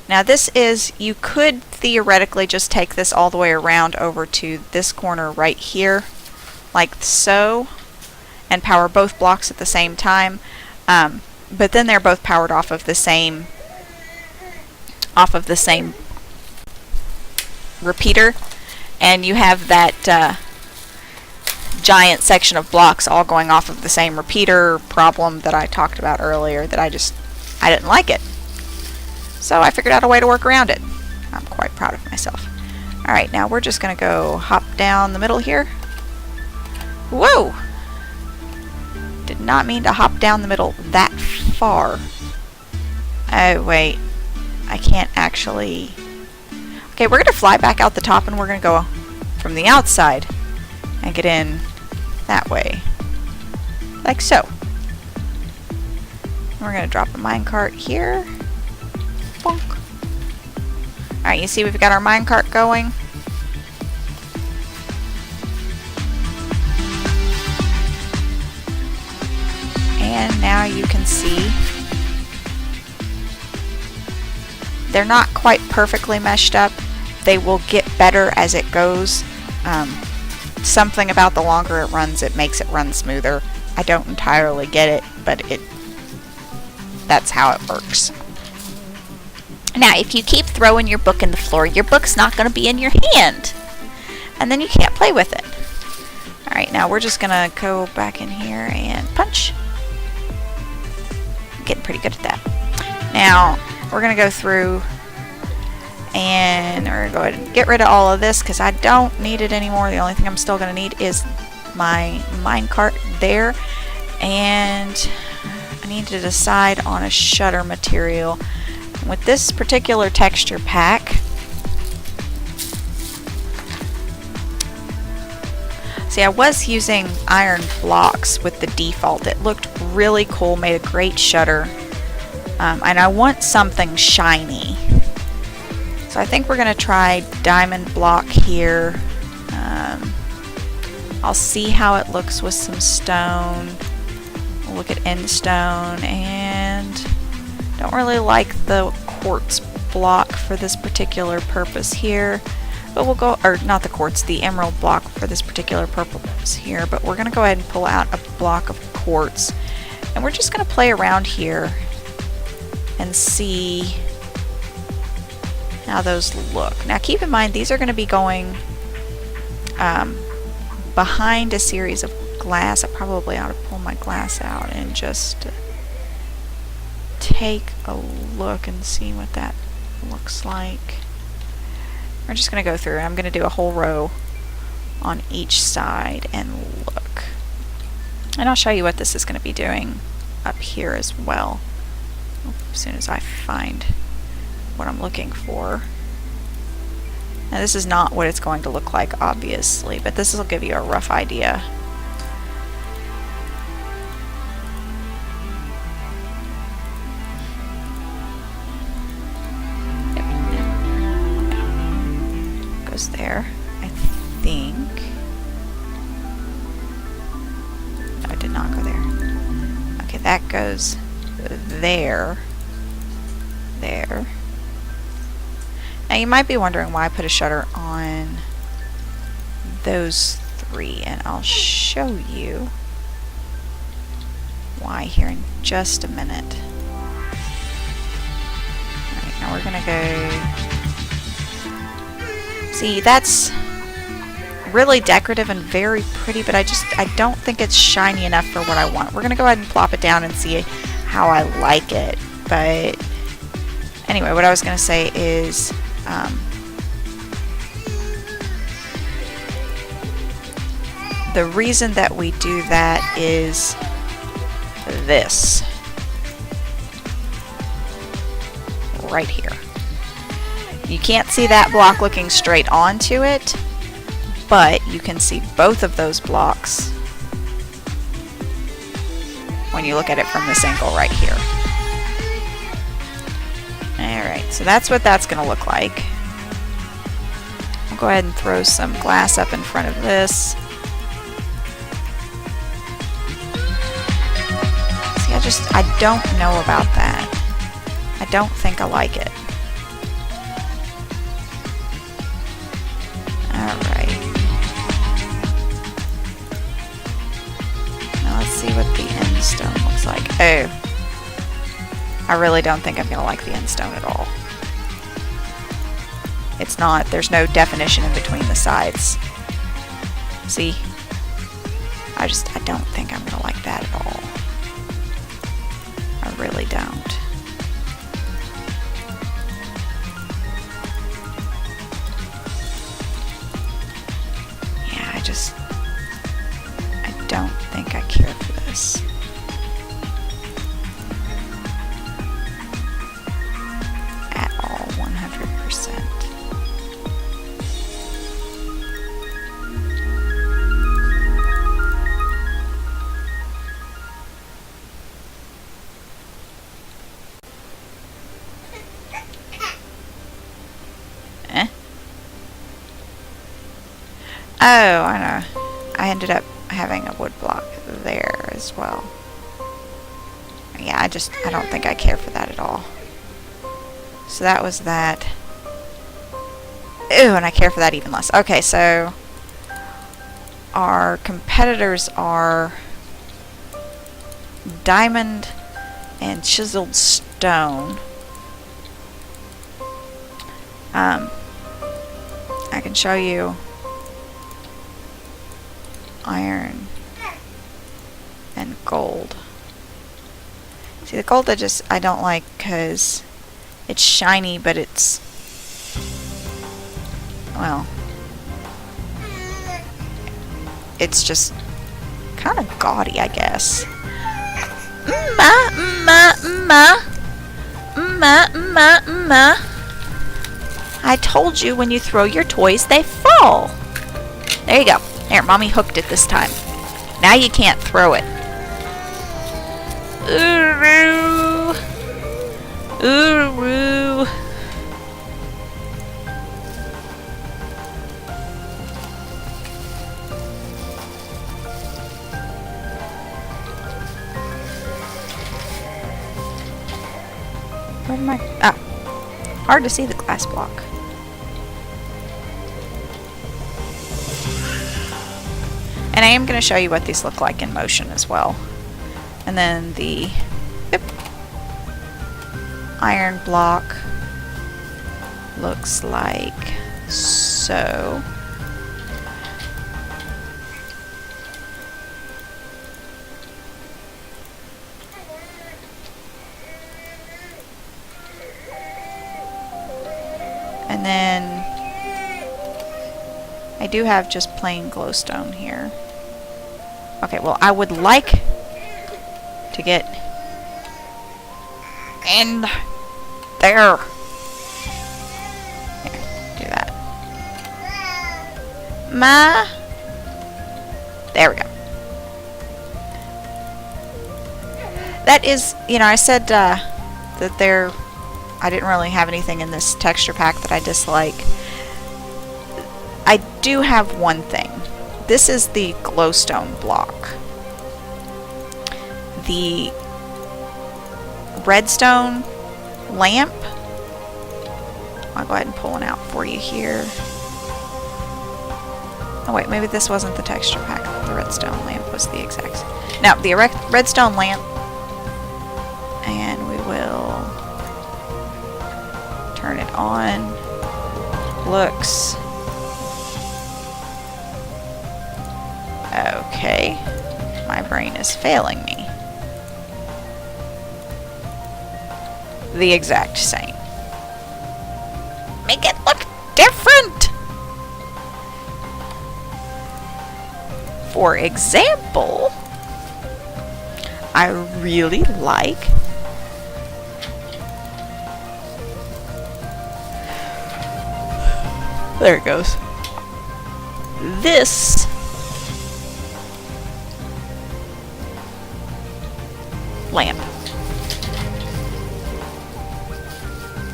Now this is, you could theoretically just take this all the way around over to this corner right here, like so, and power both blocks at the same time. But then they're both powered off of the same repeater, and you have that giant section of blocks all going off of the same repeater problem that I talked about earlier, that I didn't like it. So I figured out a way to work around it. I'm quite proud of myself. Alright, now we're just going to go hop down the middle here. Whoa! Did not mean to hop down the middle that far. Oh, wait. I can't actually... Okay, we're going to fly back out the top, and we're going to go from the outside and get in that way. Like so. We're going to drop a minecart here. Bonk. Alright, you see we've got our minecart going. And now you can see they're not quite perfectly meshed up. They will get better as it goes. Something about the longer it runs, it makes it run smoother. I don't entirely get it, but that's how it works. Now, if you keep throwing your book in the floor, your book's not going to be in your hand. And then you can't play with it. Alright, now we're just going to go back in here and punch. I'm getting pretty good at that. Now, we're going to go through and we're going to go ahead and get rid of all of this because I don't need it anymore. The only thing I'm still going to need is my minecart there. And I need to decide on a shutter material. With this particular texture pack, see, I was using iron blocks with the default. It looked really cool, made a great shutter, and I want something shiny. So I think we're going to try diamond block here. I'll see how it looks with some stone. We'll look at end stone, and don't really like the quartz block for this particular purpose here, but we'll go, or not the quartz, the emerald block for this particular purpose here, but we're going to go ahead and pull out a block of quartz, and we're just going to play around here and see how those look. Now keep in mind, these are going to be going behind a series of glass. I probably ought to pull my glass out and just take a look and see what that looks like. We're just going to go through, and I'm going to do a whole row on each side and look. And I'll show you what this is going to be doing up here as well, as soon as I find what I'm looking for. Now this is not what it's going to look like, obviously, but this will give you a rough idea. There, I think. No, it did not go there. Okay, that goes there. There. Now you might be wondering why I put a shutter on those three, and I'll show you why here in just a minute. Alright, now we're gonna go. See, that's really decorative and very pretty, but I don't think it's shiny enough for what I want. We're going to go ahead and plop it down and see how I like it. But anyway, what I was going to say is the reason that we do that is this right here. You can't see that block looking straight onto it, but you can see both of those blocks when you look at it from this angle right here. Alright, so that's what that's going to look like. I'll go ahead and throw some glass up in front of this. See, I don't know about that. I don't think I like it. Alright. Now let's see what the end stone looks like. Oh. I really don't think I'm going to like the end stone at all. It's not, there's no definition in between the sides. See? I don't think I'm going to like that at all. I really don't. Yeah, I don't think I care for this. At all, 100%. Oh, I know. I ended up having a wood block there as well. Yeah, I don't think I care for that at all. So that was that. Ooh, and I care for that even less. Okay, so our competitors are diamond and chiseled stone. I can show you iron and gold. See, the gold I don't like because it's shiny, but it's, well, it's just kind of gaudy, I guess. I told you when you throw your toys, they fall. There you go. There, Mommy hooked it this time. Now you can't throw it. Ooh-roo. Ooh-roo. Where am I? Oh. Hard to see the glass block. And I am going to show you what these look like in motion as well. And then the iron block looks like so. And then I do have just plain glowstone here. Okay, well, I would like to get in there. Here, do that. There we go. That is, you know, I said that I didn't really have anything in this texture pack that I dislike. I do have one thing. This is the glowstone block. The redstone lamp. I'll go ahead and pull one out for you here. Oh wait, maybe this wasn't the texture pack. The redstone lamp was the exact. No, the redstone lamp. And we will turn it on. Looks okay. My brain is failing me. The exact same. Make it look different! For example, I really like there it goes. This lamp.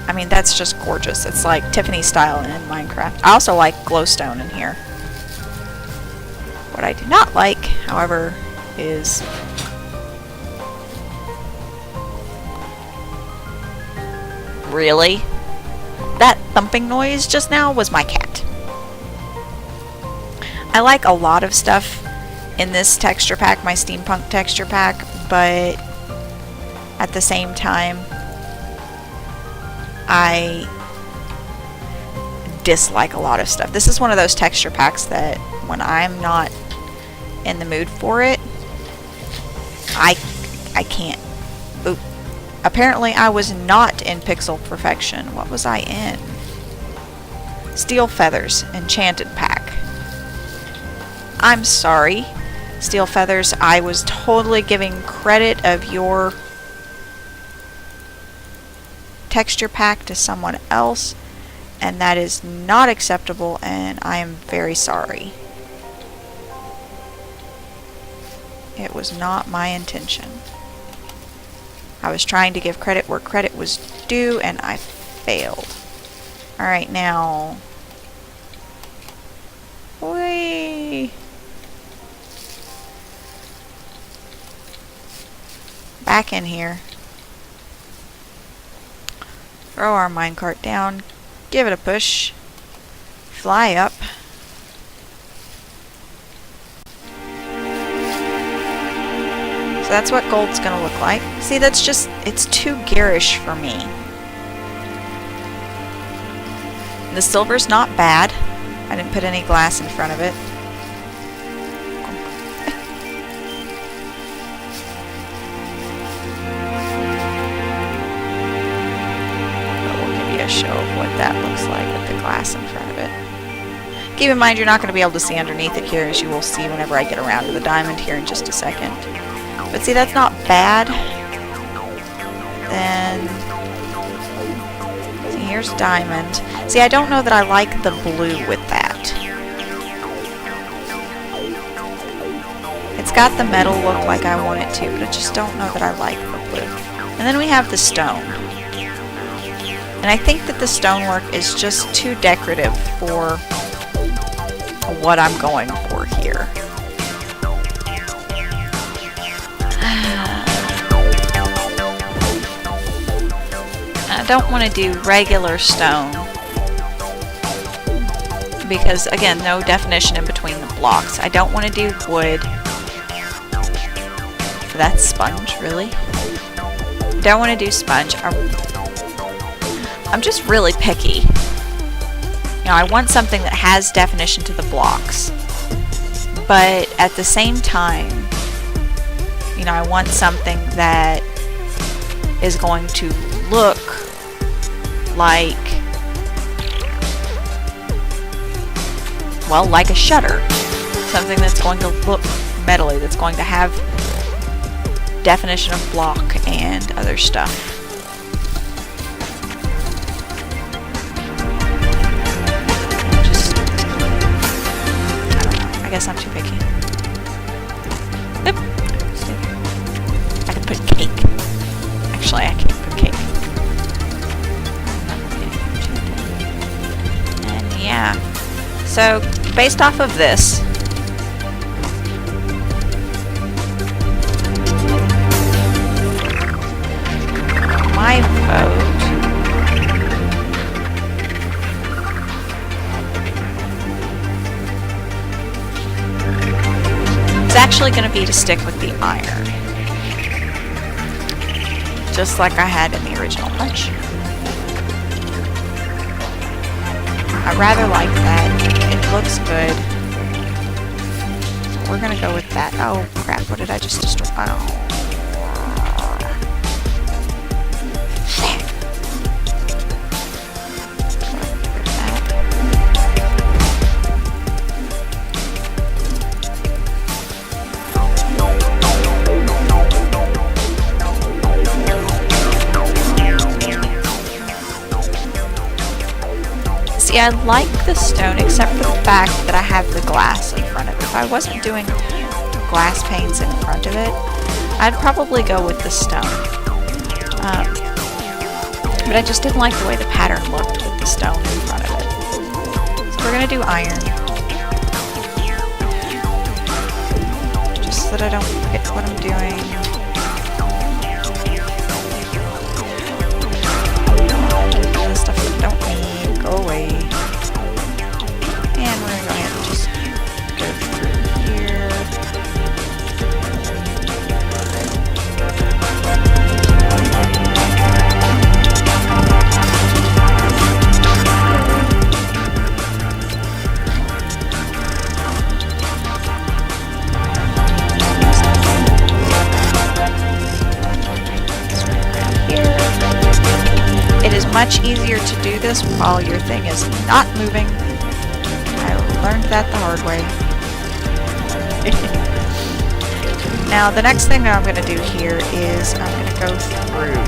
I mean, that's just gorgeous. It's like Tiffany style in Minecraft. I also like glowstone in here. What I do not like, however, is really? That thumping noise just now was my cat. I like a lot of stuff in this texture pack, my steampunk texture pack, but at the same time, I dislike a lot of stuff. This is one of those texture packs that when I'm not in the mood for it, I can't. Oop. Apparently I was not in Pixel Perfection. What was I in? Steel Feathers Enchanted Pack. I'm sorry, Steel Feathers. I was totally giving credit of your texture pack to someone else, and that is not acceptable, and I am very sorry. It was not my intention. I was trying to give credit where credit was due, and I failed. Alright, now... Whee! Back in here. Throw our minecart down. Give it a push. Fly up. So that's what gold's gonna look like. See, that's just, it's too garish for me. The silver's not bad. I didn't put any glass in front of it. But we'll give you a show of what that looks like with the glass in front of it. Keep in mind you're not going to be able to see underneath it here, as you will see whenever I get around to the diamond here in just a second. But see, that's not bad. Then, see, here's diamond. See, I don't know that I like the blue with that. It's got the metal look like I want it to, but I just don't know that I like the blue. And then we have the stone. And I think that the stonework is just too decorative for what I'm going for here. I don't want to do regular stone because, again, no definition in between the blocks. I don't want to do wood. That's sponge, really? I don't want to do sponge. I'm just really picky. You know, I want something that has definition to the blocks, but at the same time, you know, I want something that is going to look like, well, like a shutter. Something that's going to look metally, that's going to have definition of block and other stuff. Just, I don't know. I guess I'm too picky. Oop. I can put cake. Actually, I can't put cake. And yeah. So, based off of this, my vote is actually going to be to stick with the iron, just like I had in the original punch. I rather like that. It looks good. So we're going to go with that. Oh crap, what did I just destroy? Oh. See, I like the stone except for the fact that I have the glass in front of it. If I wasn't doing glass panes in front of it, I'd probably go with the stone. But I just didn't like the way the pattern looked with the stone in front of it. So we're going to do iron. Just so that I don't forget what I'm doing. The stuff that I don't need, go away. And we're going to go ahead and just go through here. It is much easier to do this while your thing is not moving. I learned that the hard way. Now the next thing that I'm going to do here is I'm going to go through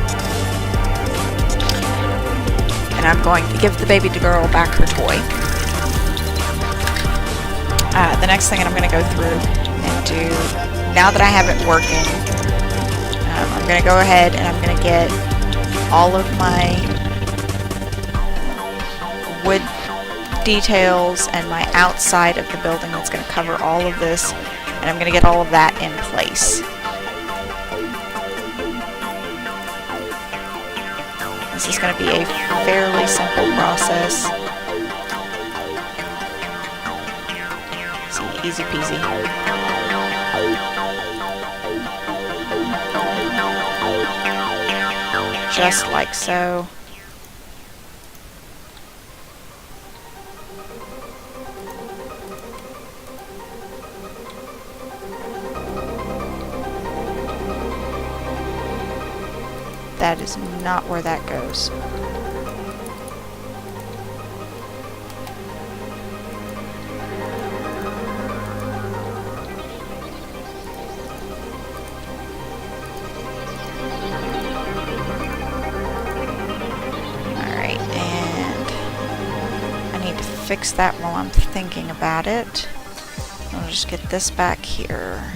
and I'm going to give the baby girl back her toy. The next thing that I'm going to go through and do, now that I have it working, I'm going to go ahead and I'm going to get all of my wood details and my outside of the building that's going to cover all of this, and I'm going to get all of that in place. This is going to be a fairly simple process. See, easy peasy. Just like so. That is not where that goes. Alright, and I need to fix that while I'm thinking about it. I'll just get this back here.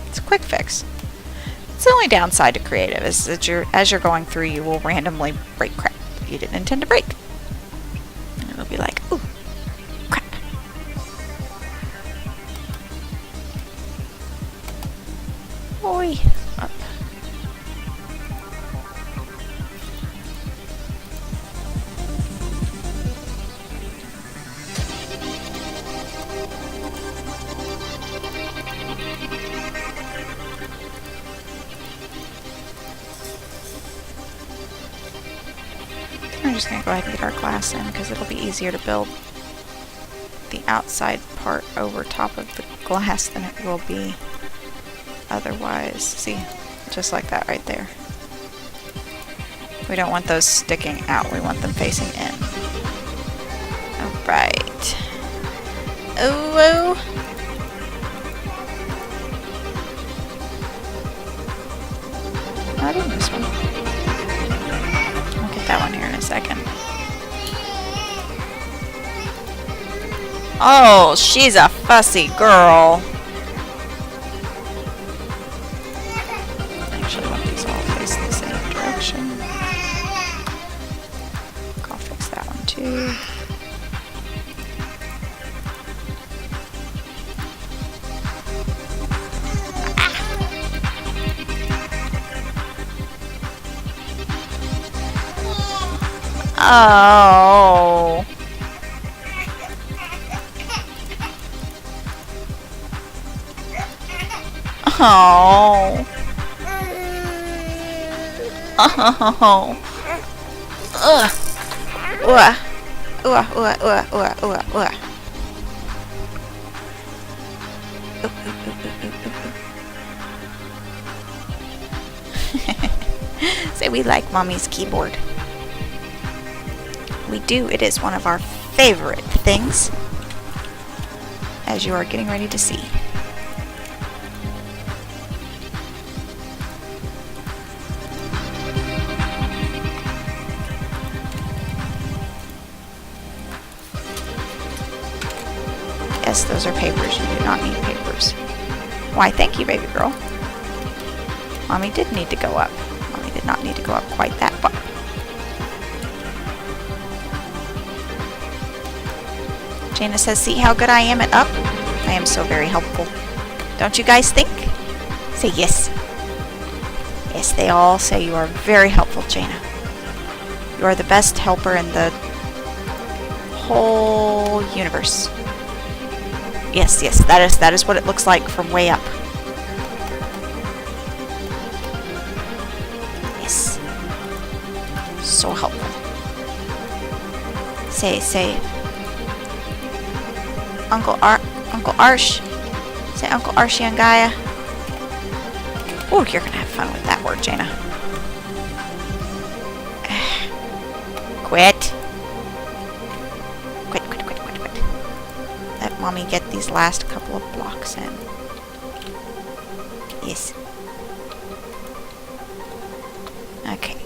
It's a quick fix. It's the only downside to creative is that as you're going through, you will randomly break crap that you didn't intend to break. And it'll be like, ooh, crap. Oi, up. I'm just going to go ahead and get our glass in because it'll be easier to build the outside part over top of the glass than it will be otherwise. See, just like that right there. We don't want those sticking out, we want them facing in. Alright. Oh, not in this one. That one here in a second. Oh, she's a fussy girl. Actually, I want these all facing the same direction. I'll fix that one too. Oh. Oh. Oh. Ugh. we like Mommy's keyboard. We do. It is one of our favorite things, as you are getting ready to see. Yes, those are papers. You do not need papers. Why, thank you, baby girl. Mommy did need to go up. Mommy did not need to go up quite that far. Jana says, see how good I am at up? I am so very helpful. Don't you guys think? Say yes. Yes, they all say you are very helpful, Jana. You are the best helper in the whole universe. Yes, yes, that is what it looks like from way up. Yes. So helpful. Say, Uncle Arsh. Say Uncle Arshie and Gaia. Oh, you're gonna have fun with that word, Jana. Quit. Let Mommy get these last couple of blocks in. Yes. Okay.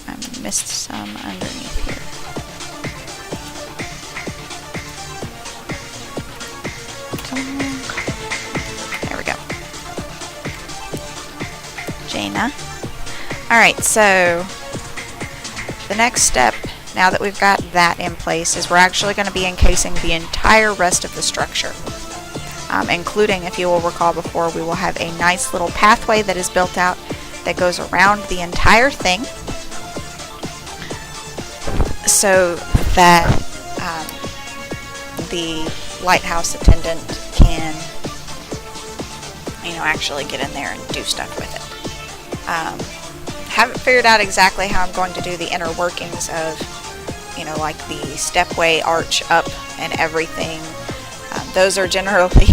I missed some underneath here. There we go. Jana. Alright, so the next step, now that we've got that in place, is we're actually going to be encasing the entire rest of the structure. Including, if you will recall before, we will have a nice little pathway that is built out that goes around the entire thing, so that the lighthouse attendant can, actually get in there and do stuff with it. Haven't figured out exactly how I'm going to do the inner workings of, like the stepway arch up and everything. Those are generally,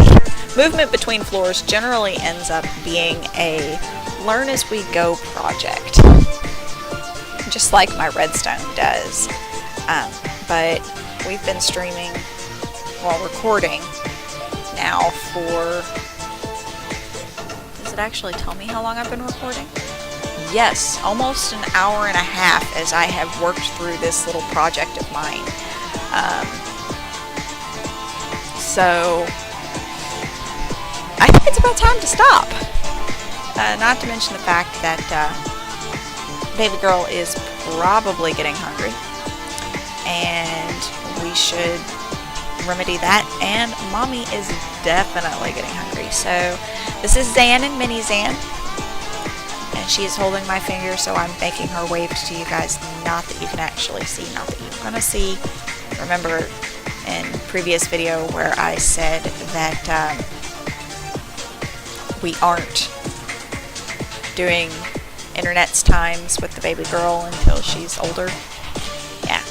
movement between floors generally ends up being a learn as we go project, just like my Redstone does. But we've been streaming, recording now for, does it actually tell me how long I've been recording? Yes, almost an hour and a half as I have worked through this little project of mine. So I think it's about time to stop. Not to mention the fact that baby girl is probably getting hungry, and we should remedy that, and Mommy is definitely getting hungry. So this is Xahn and Mini Xahn, and she is holding my finger, so I'm making her wave to you guys, not that you can actually see, not that you're gonna see. Remember in previous video where I said that we aren't doing internet's times with the baby girl until she's older? Yeah,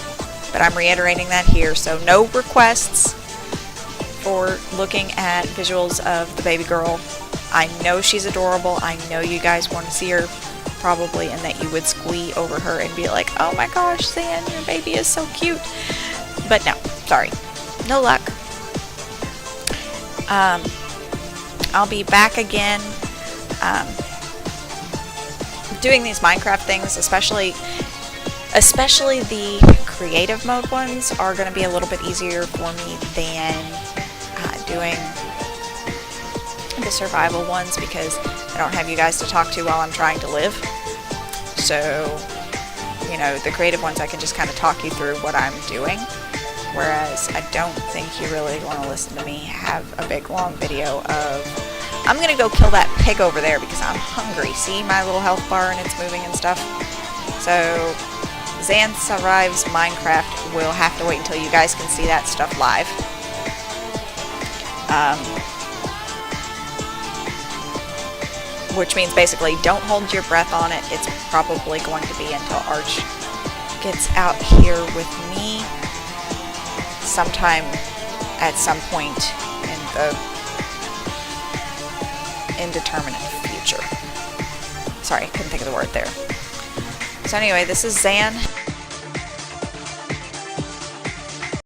but I'm reiterating that here, so no requests for looking at visuals of the baby girl. I know she's adorable. I know you guys want to see her probably, and that you would squee over her and be like, oh my gosh, Xahn, your baby is so cute. But no, sorry, no luck. I'll be back again doing these Minecraft things, especially the creative mode ones are going to be a little bit easier for me than doing the survival ones, because I don't have you guys to talk to while I'm trying to live. So, the creative ones I can just kind of talk you through what I'm doing, whereas I don't think you really want to listen to me have a big long video of, I'm going to go kill that pig over there because I'm hungry. See my little health bar and it's moving and stuff? So, Xahn Survives Minecraft will have to wait until you guys can see that stuff live. Which means basically don't hold your breath on it. It's probably going to be until Arch gets out here with me sometime at some point in the indeterminate future. Sorry, couldn't think of the word there. So anyway, this is Xahn.